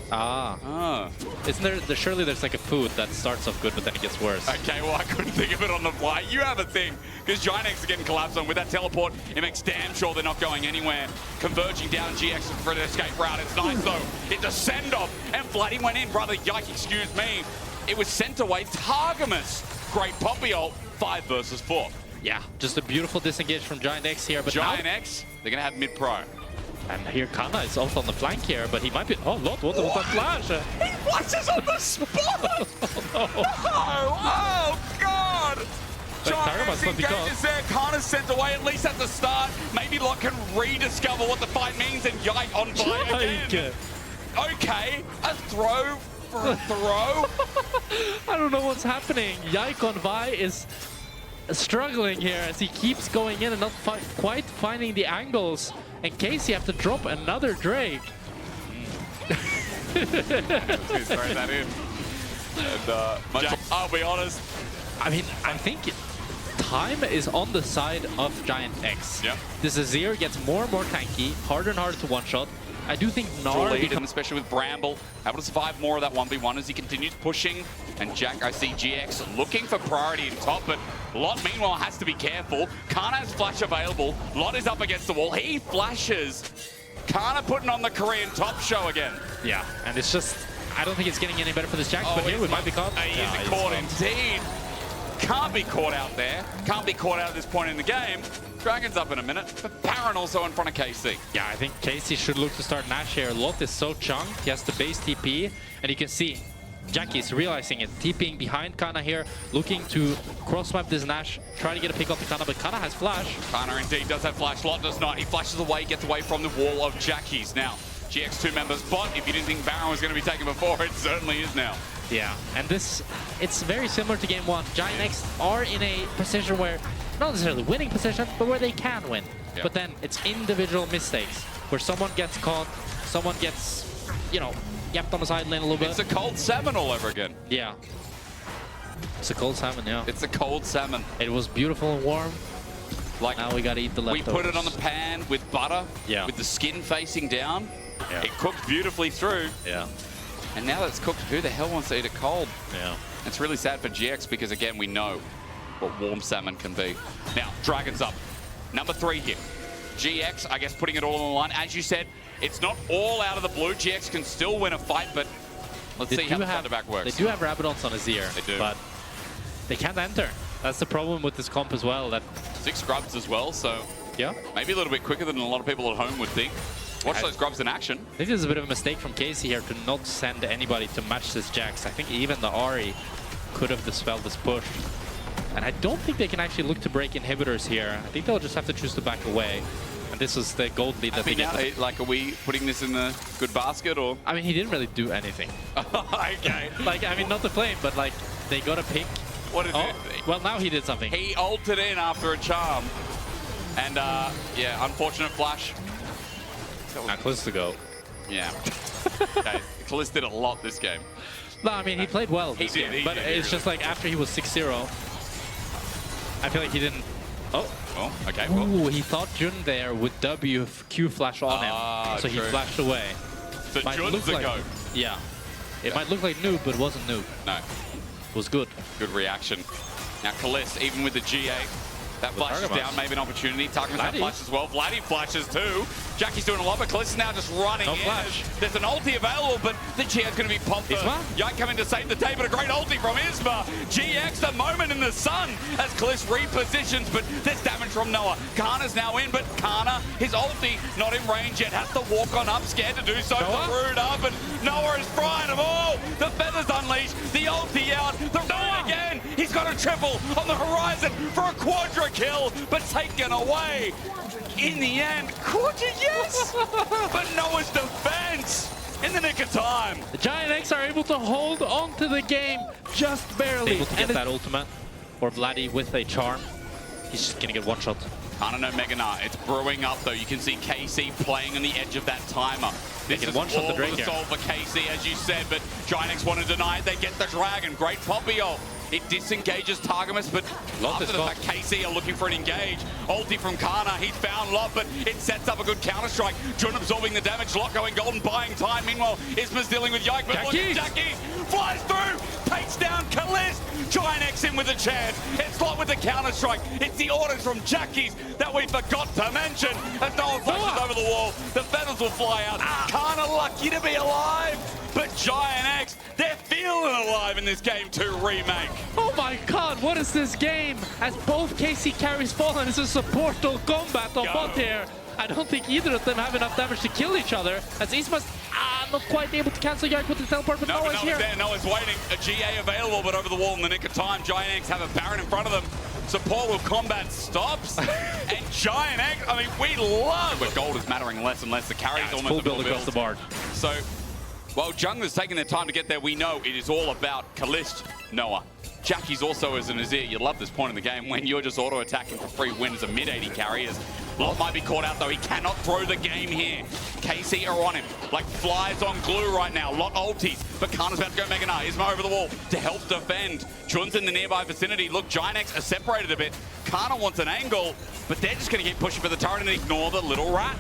Isn't there, surely there's like a food that starts off good, but then it gets worse. Okay, well, I couldn't think of it on the fly. You have a thing, because GiantX are getting collapsed on. With that teleport, it makes damn sure they're not going anywhere. Converging down GX for the escape route. It's nice, though. It's a send-off, and Bloody went in. Brother, yike, excuse me. It was sent away. Targamas. Great Poppy ult. 5 versus 4. Yeah, just a beautiful disengage from GiantX here. But GiantX, they're going to have mid-pro. And here Kana is also on the flank here, but he might be... Oh, Lot, what was that flash? He flashes on the spot! Oh, God! GiantX engages there. Kana's sent away, at least at the start. Maybe Lot can rediscover what the fight means, and Yike on fire again. Okay, a throw for a throw. I don't know what's happening. Yike on Vi is struggling here as he keeps going in and not quite finding the angles. And Casey have to drop another Drake. He's throwing that in. And I'll be honest. I mean, I think time is on the side of GiantX. Yeah. This Azir gets more and more tanky, harder and harder to one-shot. I do think Gnar becomes, especially with Bramble, able to survive more of that 1v1 as he continues pushing. And Jack, I see GX looking for priority in top, but Lot, meanwhile, has to be careful. Kana has flash available. Lot is up against the wall. He flashes. Kana putting on the Korean top show again. Yeah, and it's just, I don't think it's getting any better for this Jax, but here we might be caught. He is caught indeed. Can't be caught out there. Can't be caught out at this point in the game. Dragon's up in a minute, but Baron also in front of KC. Yeah, I think KC should look to start Nash here. Lot is so chunked, he has the base TP, and you can see Jackie's realizing it, TPing behind Kana here, looking to cross-map this Nash, try to get a pick off the Kana, but Kana has flash. Kana indeed does have flash, Lot does not. He flashes away, gets away from the wall of Jackie's. Now, GX2 members bot, if you didn't think Baron was going to be taken before, it certainly is now. Yeah, and this, it's very similar to game 1. GiantX are in a position where, not necessarily winning position, but where they can win. Yeah. But then it's individual mistakes, where someone gets caught, someone gets, you know, yapped on the side lane a little bit. It's a cold salmon all over again. Yeah. It's a cold salmon, yeah. It's a cold salmon. It was beautiful and warm. Like, now we gotta eat the leftovers. We put it on the pan with butter, with the skin facing down. Yeah. It cooked beautifully through. Yeah. And now that it's cooked, who the hell wants to eat it cold? Yeah. It's really sad for GX because, again, we know what warm salmon can be. Now, Dragon's up. Number 3 here. GX, I guess, putting it all on the line. As you said, it's not all out of the blue. GX can still win a fight, but let's see how the thunderback works. They do have Rabadons on Azir, they do, but they can't enter. That's the problem with this comp as well. That 6 grubs as well, so yeah, maybe a little bit quicker than a lot of people at home would think. Watch those grubs in action. I think this is a bit of a mistake from Casey here to not send anybody to match this Jax. I think even the Ahri could have dispelled this push. And I don't think they can actually look to break inhibitors here. I think they'll just have to choose to back away. And this is the gold lead that they get. Like, are we putting this in the good basket, or? I mean, he didn't really do anything. Okay. Like, I mean, not to blame, but like, they got a pick. What is it? Well, now he did something. He ulted in after a charm. And, yeah, unfortunate flash. Not close to go. Yeah. Okay. Kalist did a lot this game. No, I mean, he played well this did, game, but it's just like after he was 6-0, I feel like he didn't... Oh, Okay. Well, ooh, he thought Jun there with Q flash on him, so he true. flashed away. so Might Jun's look the like, go. yeah. It might look like noob, but it wasn't noob. No. It was good. Good reaction. Now Kalist, even with the GA, that flash is Targamas. down, maybe an opportunity. Targamas that Vladdy. flash as well. Vladdy flashes too. Jackie's doing a lot, but Kalist is now just running No in. flash. There's an ulti available, but the GA's going to be popped. Isma? Yike coming to save the day, but a great ulti from Isma. GX, the moment in the sun as Kalist repositions, but there's damage from Noah. Kana's now in, but Kana, his ulti, not in range yet, has to walk on up, scared to do so. Noah? Rude up, and Noah is frying them all. The feathers unleashed, the ulti out, the rune again. He's got a triple on the horizon for a quadra kill, but taken away. In the end, quadra, yes! But Noah's defense in the nick of time. The GiantX are able to hold on to the game just barely. Able to get that ultimate, or Vladdy with a charm. He's just gonna get one shot. Kana no Mega Knight. It's brewing up though. You can see KC playing on the edge of that timer. This can is one-shot all the Drake the here. solve for KC, as you said, but GiantX want to deny it. They get the Dragon. Great Poppy ult. It disengages Targamas, but Lot after is the gone. fact KC are looking for an engage. Ulti from Kana. He's found Lot, but it sets up a good counter-strike. Jun absorbing the damage. Lot going golden, buying time. Meanwhile, Isma's dealing with Yike, but look at Jackie. Flies through, takes down Kalist. GiantX in with a chance. It's Lot with the counter-strike. It's the orders from Jackie's that we forgot to mention. As no one flashes over the wall, the feathers will fly out. Kana lucky to be alive, but GiantX, they're feeling alive in this game 2 remake. Oh my god, what is this game? As both KC carries fall and it's a supportal combat on Go. bot here. I don't think either of them have enough damage to kill each other. As Isma's not quite able to cancel Yike with the teleport, but Noah's here. There. Noah's waiting. A GA available, but over the wall in the nick of time. GiantX have a Baron in front of them. Support will combat stops. And GiantX, I mean, we love where gold is mattering less and less. The carry is almost Full a build across the board. So, while Jungler's taking their time to get there, we know it is all about Kalist, Noah. Jackie's also as an Azir. You love this point in the game when you're just auto-attacking for free win as a mid-80 carry. Lot might be caught out though. He cannot throw the game here. KC are on him like flies on glue right now. Lot ultis, but Kana's about to go Mega Knight. Isma over the wall to help defend. Jun's in the nearby vicinity. Look, GiantX are separated a bit. Kana wants an angle, but they're just going to keep pushing for the turret and ignore the little rat.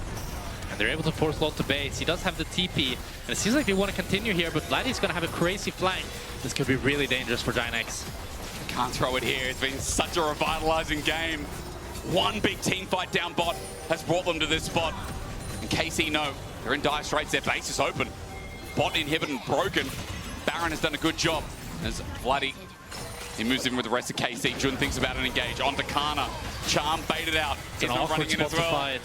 And they're able to force Lot to base. He does have the TP, and it seems like they want to continue here, but Vladdy's going to have a crazy flank. This could be really dangerous for GiantX. Can't throw it here. It's been such a revitalizing game. One big team fight down bot has brought them to this spot. And KC know they're in dire straits. Their base is open. Bot inhibited and broken. Baron has done a good job. As Vladdy, he moves in with the rest of KC. Jun thinks about an engage. Onto Kana. Charm baited out. It's an not awkward running in spot as to well. fight.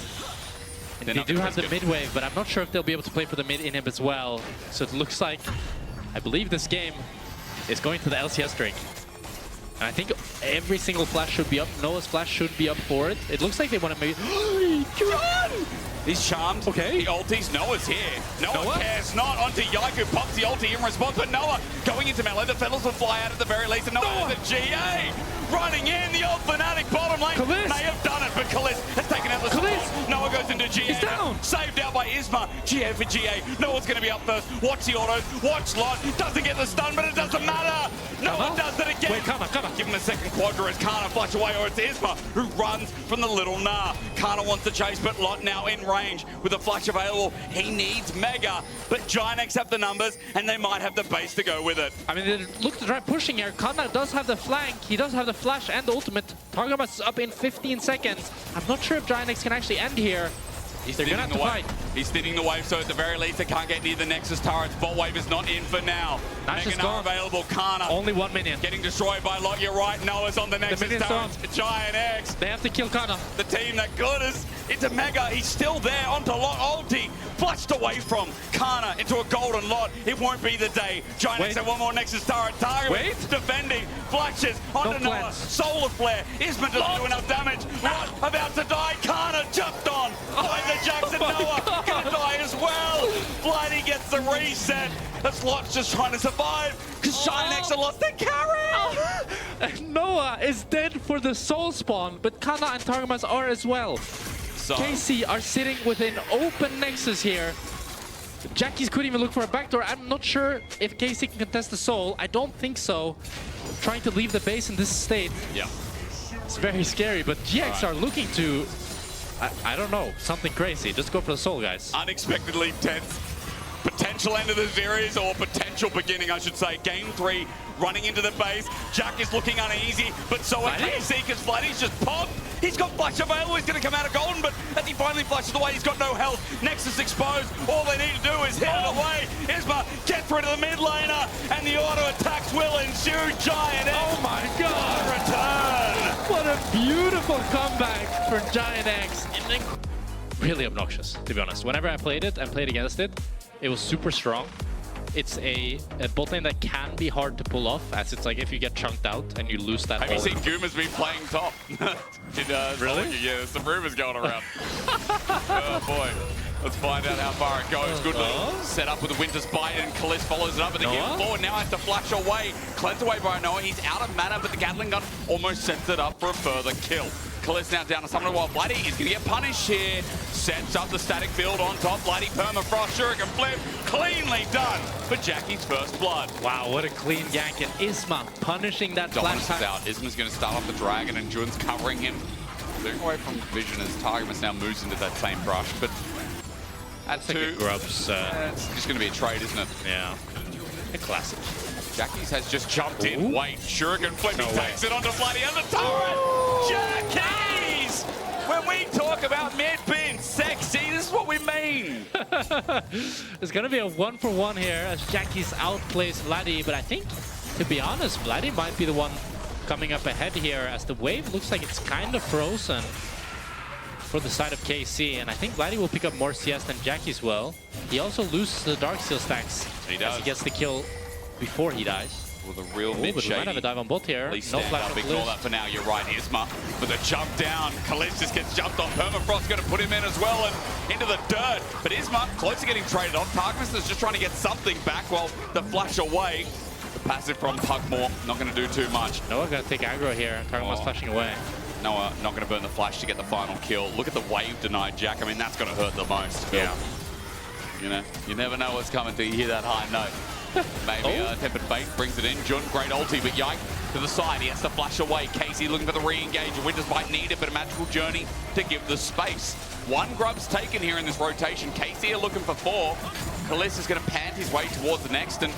And They're they not do gonna have the risk it. mid wave, but I'm not sure if they'll be able to play for the mid inhib as well. So it looks like, I believe this game is going to the LCS streak. And I think every single flash should be up. Noah's flash should be up for it. It looks like they want to make... Jun! He's charmed. Okay. The ultis. Noah's here. Noah cares not. Onto Yaiku. Pops the ulti in response. But Noah going into melee. The feathers will fly out at the very least. And Noah has a GA. Running in. The old Fnatic bottom lane. Kalist. May have done it, but Kalist has taken out the support. Noah goes into GA. He's down. Saved out by Isma. GA for GA. Noah's going to be up first. Watch the autos. Watch Lot. Doesn't get the stun, but it doesn't matter. Noah does it again. Wait, Kana. Give him a second quadra as Kana flash away, or it's Isma who runs from the little Nah. Kana wants to chase, but Lot now in range with a flash available. He needs Mega, but GiantX have the numbers, and they might have the base to go with it. I mean, they look to try pushing here. Kana does have the flank. He does have the flash and the ultimate. Targamas is up in 15 seconds. I'm not sure if GiantX can actually end here. They're going to have to fight. He's thinning the wave, so at the very least, they can't get near the Nexus turrets. Bot wave is not in for now. Nash is Mega gone. available. Kana Only 1 minion. getting destroyed by Lot. You're right. Noah's on the Nexus minion's turrets. gone. GiantX. They have to kill Kana. The team that got us into Mega. He's still there onto Lot ulti. Flushed away from Kana into a golden Lot. It won't be the day. GiantX have one more Nexus turret. Target Wait. defending. Flashes onto Don't Noah. cleanse. Solar Flare. Isma doesn't do enough damage. Lot about to die. Kana jumped on by the Jackson. Noah gonna die as well. Blighty gets the reset. That's Lot's just trying to survive because GiantX have lost their carry. Noah is dead for the soul spawn, but Kana and Targamas are as well. So, KC are sitting with an open Nexus here. Jackies couldn't even look for a backdoor. I'm not sure if KC can contest the soul. I don't think so. Trying to leave the base in this state. Yeah. It's very scary, but GX are looking to, I don't know, something crazy. Just go for the soul, guys. Unexpectedly tense. Potential end of the series, or potential beginning, I should say. Game 3, running into the base. Jack is looking uneasy, but so are KC, because Vladdy's just popped. He's got flash available, he's going to come out of golden, but as he finally flashes away, he's got no health. Nexus exposed, all they need to do is hit it away. Isma gets rid of the mid laner, and the auto attacks will ensue. GiantX. Oh my god! Return! What a beautiful comeback for GiantX. Really obnoxious, to be honest. Whenever I played it and played against it, it was super strong. It's a bot lane that can be hard to pull off, as it's like if you get chunked out and you lose that. Have you seen Goomer's been playing top? Really? Yeah, there's some rumors going around. Oh boy. Let's find out how far it goes. Good little setup with the Winter's Bite, and Kalist follows it up with the hit forward. Now has to flash away. Cleanse away by Noah. He's out of mana, but the Gatling gun almost sets it up for a further kill. Kalist now down to Summoner while Vladdy is going to get punished here. Sets up the static field on top. Vladdy permafrost, Shuriken flip. Cleanly done for Jackie's first blood. Wow, what a clean gank. And Isma punishing that Dominus flash is out. Isma's going to start off the dragon, and Jun's covering him. Moving away from vision as Targamas now moves into that same brush. But at 2, Grubs. it's just going to be a trade, isn't it? Yeah, a classic. Jackie's has just jumped in. Wait, Shuriken flip, he takes it onto Vladdy on the turret. Jackie's! When we talk about mid being sexy, this is what we mean. There's going to be a 1-for-1 here as Jackie's outplays Vladdy, but I think, to be honest, Vladdy might be the one coming up ahead here, as the wave looks like it's kind of frozen for the side of KC, and I think Vladdy will pick up more CS than Jackie's will. He also loses the Darksteel stacks as he gets the kill before he dies. With a real mid but we might have a dive on bot here. Please No stand flash up, on ignore Kalist. that for now. You're right, Isma. With a jump down, Kalist just gets jumped on. Permafrost's going to put him in as well and into the dirt. But Isma close to getting traded off. Targamas is just trying to get something back while the flash away. The passive from Pugmore, not going to do too much. Noah going to take aggro here. Targamas flashing away. Noah not going to burn the flash to get the final kill. Look at the wave denied Jack. I mean, that's going to hurt the most. Yeah. You know, you never know what's coming till you hear that high note. Maybe Tempered Fate brings it in. Jun, great ulti, but Yike to the side. He has to flash away. Casey looking for the re-engage. Winter's might need it, but a magical journey to give the space. 1 grub's taken here in this rotation. Casey are looking for 4. Kalist is going to pant his way towards the next, and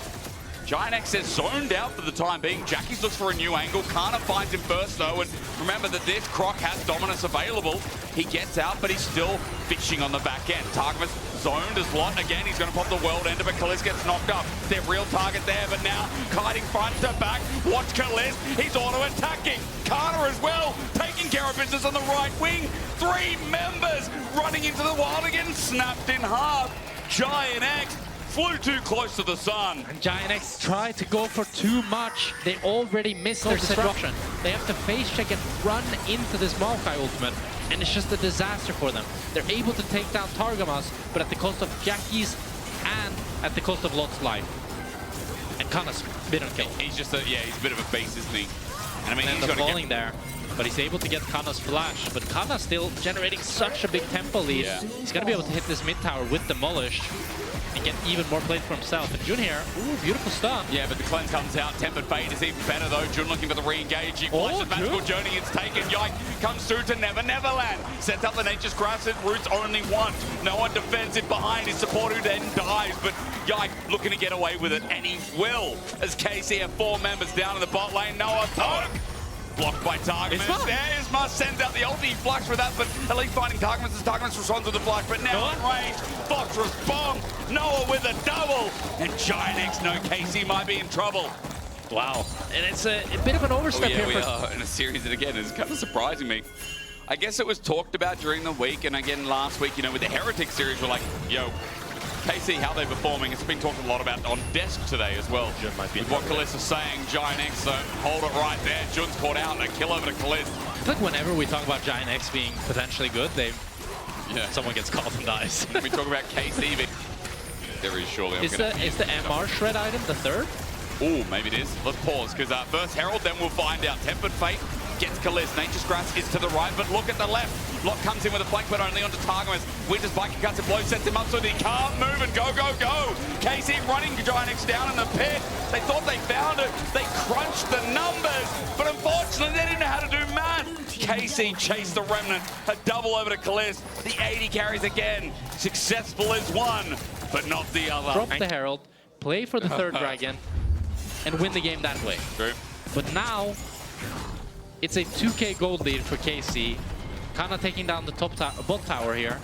GiantX is zoned out for the time being. Jackie's looks for a new angle. Kana finds him first, though, and remember that this Croc has Dominus available. He gets out, but he's still fishing on the back end. Targamas zoned as Lot. Again, he's going to pop the world ender, but Kalist gets knocked up. Their real target there, but now kiting front to back. Watch Kalist. He's auto-attacking. Kana as well, taking care of business on the right wing. 3 members running into the wild again, snapped in half. GiantX flew too close to the sun. And GiantX tried to go for too much. They already missed their disruption. They have to face check and run into this Maokai ultimate, and it's just a disaster for them. They're able to take down Targamas, but at the cost of Jackie's and at the cost of Lot's life. And Kana's bit on kill. He's just he's a bit of a beast, isn't he? And I mean, And he's they're got falling there, but he's able to get Kana's flash. But Kana still generating such a big tempo lead. Yeah. He's gonna be able to hit this mid tower with Demolished and get even more plays for himself. And Jun here, ooh, beautiful stun. Yeah, but the cleanse comes out. Tempered Fate is even better, though. Jun looking for the re-engage. He flashes Magical Journey. It's taken. Yike comes through to Neverland. Sets up the Nature's Grass. It roots only one. No one defends it behind. His support who then dies. But Yike looking to get away with it. And he will. As KC have 4 members down in the bot lane. Noah poke. Blocked by Targamas. Isma sends out the ulti. Flush with that, but at least finding Targamas as Targamas responds with the flush. But now in range, Fox's bomb. Noah with a double. And GiantX, no, KC might be in trouble. Wow. And it's a bit of an overstep here. We are in a series that, again, is kind of surprising me. I guess it was talked about during the week, and again last week, you know, with the Heretic series, we're like, yo, KC, how they're performing. It's been talked a lot about on desk today as well. Jun might be with what Kalist is saying, GiantX, so hold it right there. Jun's caught out and a kill over to Kalist. I feel like whenever we talk about GiantX being potentially good, someone gets called and dies. When we talk about KC, there is surely. Is the MR shred item the 3rd? Oh, maybe it is. Let's pause, because first Herald, then we'll find out. Tempered Fate gets Kalist. Nature's Grass is to the right, but look at the left. Lock comes in with a flank, but only onto Targamas. Winter's bike cuts a blow, sets him up so that he can't move and go, go, go. KC running GiantX down in the pit. They thought they found it. They crunched the numbers, but unfortunately they didn't know how to do math. KC chased the Remnant, a double over to Kalist. The 80 carries again. Successful is one, but not the other. Drop the Herald, play for the third dragon, and win the game that way. True. But now, it's a 2k gold lead for KC. Kana taking down the bot tower here.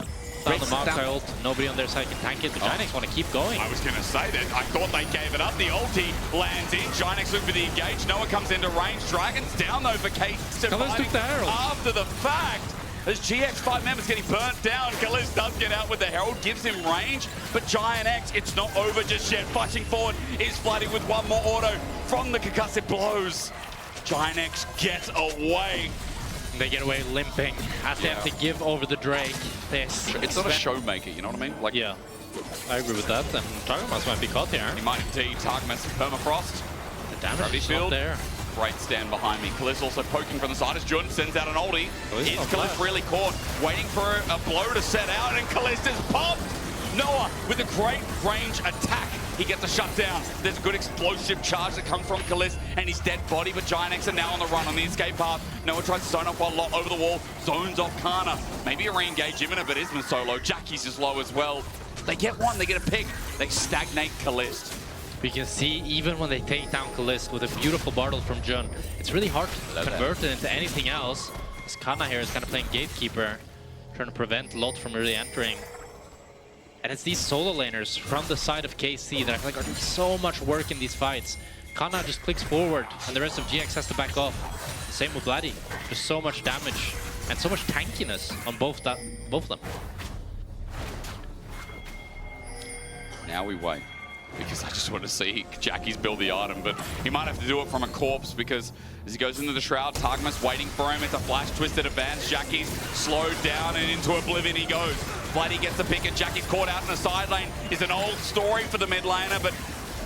Down the Mark ult, nobody on their side can tank it, but GiantX want to keep going. I was going to say that. I thought they gave it up. The ulti lands in. GiantX looking for the engage. Noah comes into range. Dragon's down though for KC. Kalist took the Herald. After the fact, as GX 5 members getting burnt down, Kalist does get out with the Herald, gives him range, but GiantX, it's not over just yet. Flashing forward is flooding with one more auto from the concussive blows. GiantX gets away. They get away limping as they have to give over the Drake. It's not a showmaker, you know what I mean? Like, yeah, I agree with that. And Targamas might be caught here. He might indeed. Targamas permafrost. The damage is not there. Great stand behind me. Kalist also poking from the side as Jun sends out an ulti. Is Kalist really caught? Waiting for a blow to set out, and Kalist is popped! Noah with a great range attack. He gets a shutdown. There's a good explosive charge that comes from Kalist and his dead body, but GiantX are now on the run on the escape path. Noah tries to zone off one lot over the wall, zones off Kana. Maybe a re-engage imminent, but Isma solo. Jackie's is low as well. They get one, they get a pick. They stagnate Kalist. We can see even when they take down Kalist with a beautiful bartle from Jun, it's really hard to convert it into anything else. As Kana here is kind of playing gatekeeper, trying to prevent Lot from really entering. And it's these solo laners from the side of KC that I feel like are doing so much work in these fights. Kana just clicks forward and the rest of GX has to back off. Same with Vladdy. Just so much damage and so much tankiness on both of them. Now we wait, because I just want to see Jackie's build the item, but he might have to do it from a corpse because as he goes into the Shroud, Targamas waiting for him. It's a flash twisted advance. Jackie's slowed down and into oblivion he goes. Vladdy gets the pick and Jackie's caught out in the side lane. Is an old story for the mid laner, but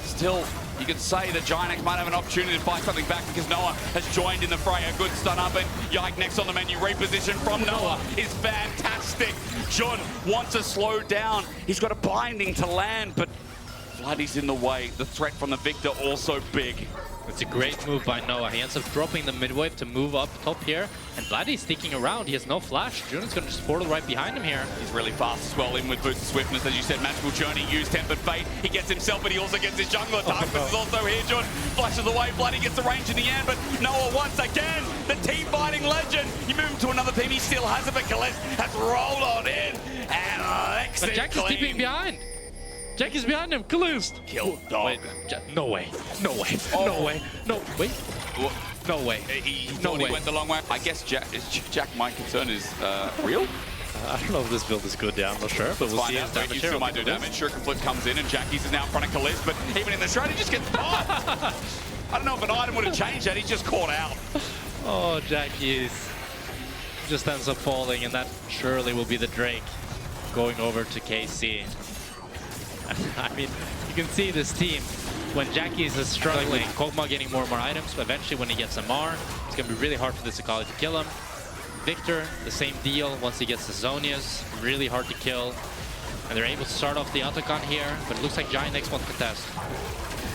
still, you could say that GiantX might have an opportunity to fight something back because Noah has joined in the fray. A good stun up and GiantX on the menu. Reposition from Noah is fantastic. Jun wants to slow down. He's got a binding to land, but Vladdy's in the way. The threat from the Victor also big. It's a great move by Noah. He ends up dropping the mid-wave to move up top here. And Vladdy's sticking around. He has no flash. Jun's going to just portal right behind him here. He's really fast as well, in with boost and swiftness. As you said, Magical Journey used Tempered Fate. He gets himself, but he also gets his jungler. Darkness is also here. Jun flashes away. Vladdy gets the range in the end, but Noah once again, the team-fighting legend. You move him to another team. He still has it, but Kalist has rolled on in. And Alex But Jack is keeping behind. Jack is behind him. Kalist. Kill dog. Wait, no way. No way. No way. No. Wait. No way. He thought he went the long way. I guess Jack, my concern is real. I don't know if this build is good. Yeah, I'm not sure, but we'll see his damage here. He might do damage. Shuriken Flip comes in, and Jackie's is now in front of Kalist, but even in the shroud, he just gets popped. I don't know if an item would have changed that. He's just caught out. Oh, Jackie's just ends up falling, and that surely will be the Drake going over to KC. I mean, you can see this team, when Jackie's is struggling, Kog'Maw getting more and more items, but eventually when he gets MR, it's going to be really hard for this Akali to kill him. Victor, the same deal, once he gets the Zonias, really hard to kill. And they're able to start off the Autocon here, but it looks like GiantX won't contest.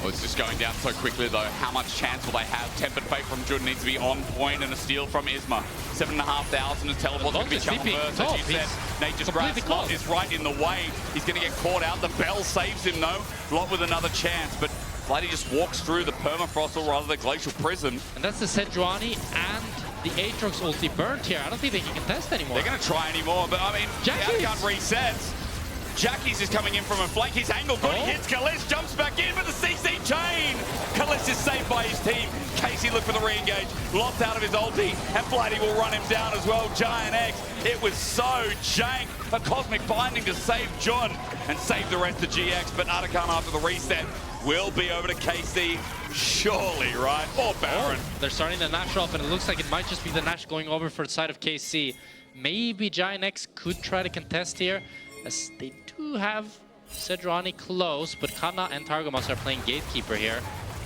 Well, it's just going down so quickly though. How much chance will they have? Tempered Fate from Jun needs to be on point, and a steal from Isma. 7,500 is teleport's going to be channel first, as you said. Nature's Grass, Lot is right in the way. He's going to get caught out. The bell saves him though. Lot with another chance, but Vladdy just walks through the permafrost, or rather the glacial prison. And that's the Sejuani and the Aatrox ulti burnt here. I don't think they can contest anymore. They're going to try anymore, but I mean, Jackie's. the outgun resets. Jackie's is coming in from a flank. His angle good. He hits Kalist, jumps back in with the CC chain. Kalist is saved by his team. Casey look for the re-engage. Lots out of his ulti, and Vladdy will run him down as well. GiantX, it was so jank. A cosmic binding to save Jun and save the rest of GX, but Atakan after the reset will be over to KC, surely, right? Or Baron. Oh, they're starting the Nash off, and it looks like it might just be the Nash going over for the side of KC. Maybe GiantX could try to contest here, as they do have Sejuani close, but Kana and Targamas are playing gatekeeper here,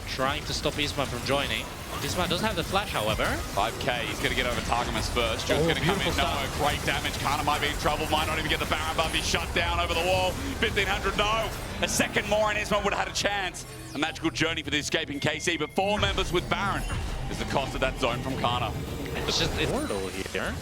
trying to stop Isma from joining. Isma does have the flash, however. 5k, he's going to get over Targamas first. Jun's going to come in. beautiful No, stuff. great damage. Kana might be in trouble. Might not even get the Baron buff. He's shut down over the wall. 1500, no. A second more and Isma would have had a chance. A magical journey for the escaping KC, but 4 members with Baron is the cost of that zone from Kana. It's just Wardle here.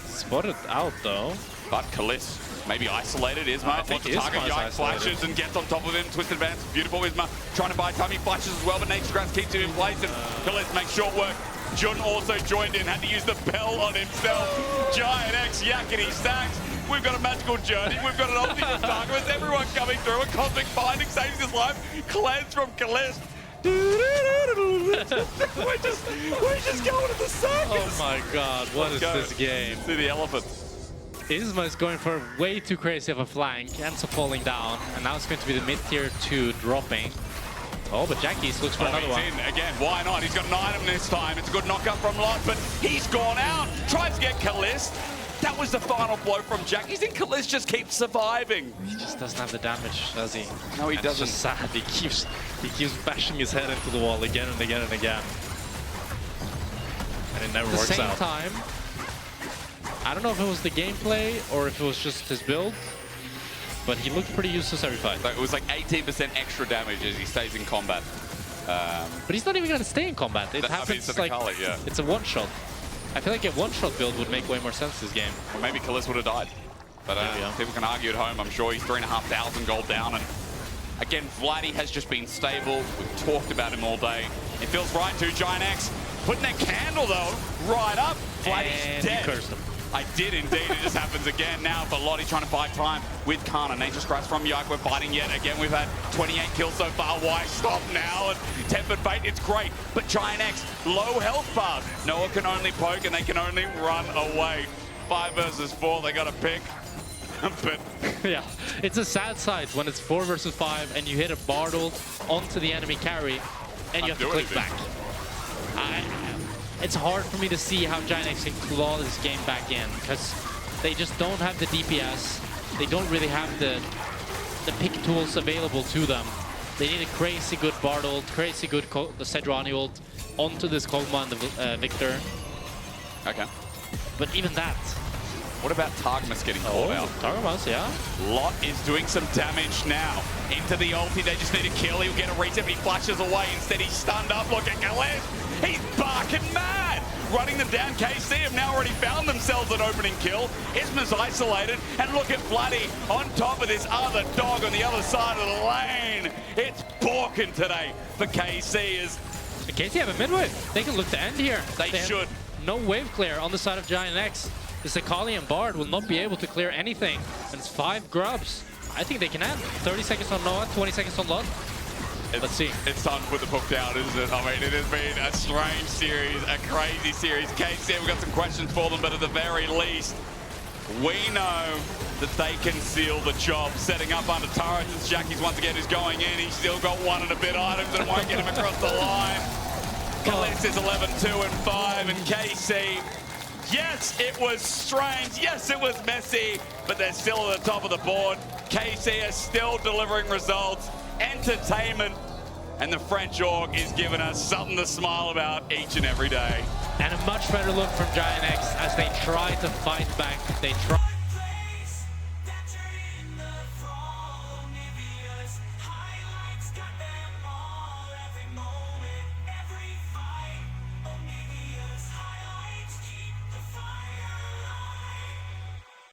Spotted out though. But Kalis maybe isolated. Isma I think wants to target. Isma's Yike isolated. flashes and gets on top of him. Twisted advance. Beautiful Isma trying to buy time. He flashes as well, but Nature's Grass keeps him in place. And Kalis makes short work. Jun also joined in, had to use the bell on himself. GiantX, yakety stacks. We've got a magical journey. We've got an ultimate target. Everyone coming through. A cosmic binding saves his life. Cleanse from Kalis. we're just going to the circus. Oh my god, what is Go. this game? See the elephant. Isma is going for way too crazy of a flank, Enzo falling down, and now it's going to be the mid-tier 2 dropping. Oh, but Jackies looks for another He's one. in again. Why not? He's got an item this time. It's a good knockup from Lot, but he's gone out. Tries to get Kalist. That was the final blow from Jackies, and Kalist just keeps surviving. He just doesn't have the damage, does he? No, he And doesn't. It's just sad. He keeps bashing his head into the wall again and again and again. And it never works out. At the same time, I don't know if it was the gameplay or if it was just his build, but he looked pretty useless every fight. It was like 18% extra damage as he stays in combat. But he's not even going to stay in combat. It happens it's like yeah. it's a one-shot. I feel like a one-shot build would make way more sense this game. Or maybe Kalist would have died. But people can argue at home. I'm sure he's 3,500 gold down. And again, Vladdy has just been stable. We've talked about him all day. It feels right to GiantX. Putting that candle, though, right up. Vladdy's And dead. you cursed him. I did indeed. It just happens again now for Lottie trying to buy time with Kana. Nature's Grass from Yike. We're fighting yet again. We've had 28 kills so far. Why stop now? And Tempered Fate, it's great. But GiantX, low health bars. Noah can only poke and they can only run away. 5 versus 4, they got to pick. But Yeah, it's a sad sight when it's 4 versus 5 and you hit a Bartle onto the enemy carry and you have to click back. It's hard for me to see how GiantX can claw this game back in because they just don't have the DPS. They don't really have the pick tools available to them. They need a crazy good Bartle, crazy good the Sedrani ult onto this Kog'Maw and the Victor. okay. But even that. What about Targamas getting called out? Targamas, yeah. Lot is doing some damage now. Into the ulti, they just need a kill. He'll get a reset, he flashes away. Instead, he's stunned up. Look at Kalist. He's barking mad. Running them down. KC have now already found themselves an opening kill. Isma's isolated. And look at Vladdy on top of this other dog on the other side of the lane. It's Borkin today for KC. KC have a mid-wave. They can look to end here. They should. No wave clear on the side of GiantX. The Sakali and Bard will not be able to clear anything. And it's 5 grubs. I think they can end. 30 seconds on Noah, 20 seconds on Lot. Let's see. It's time to put the book down, isn't it? I mean, it has been a strange series, a crazy series. KC, we've got some questions for them, but at the very least, we know that they can seal the job. Setting up under turrets as Jackie's once again is going in. He's still got 1 and a bit items and won't get him across the line. Kalist is 11-2 and 5, and KC, yes, it was strange. Yes, it was messy, but they're still at the top of the board. KC is still delivering results, entertainment, and the French org is giving us something to smile about each and every day. And a much better look from GiantX as they try to fight back. They try.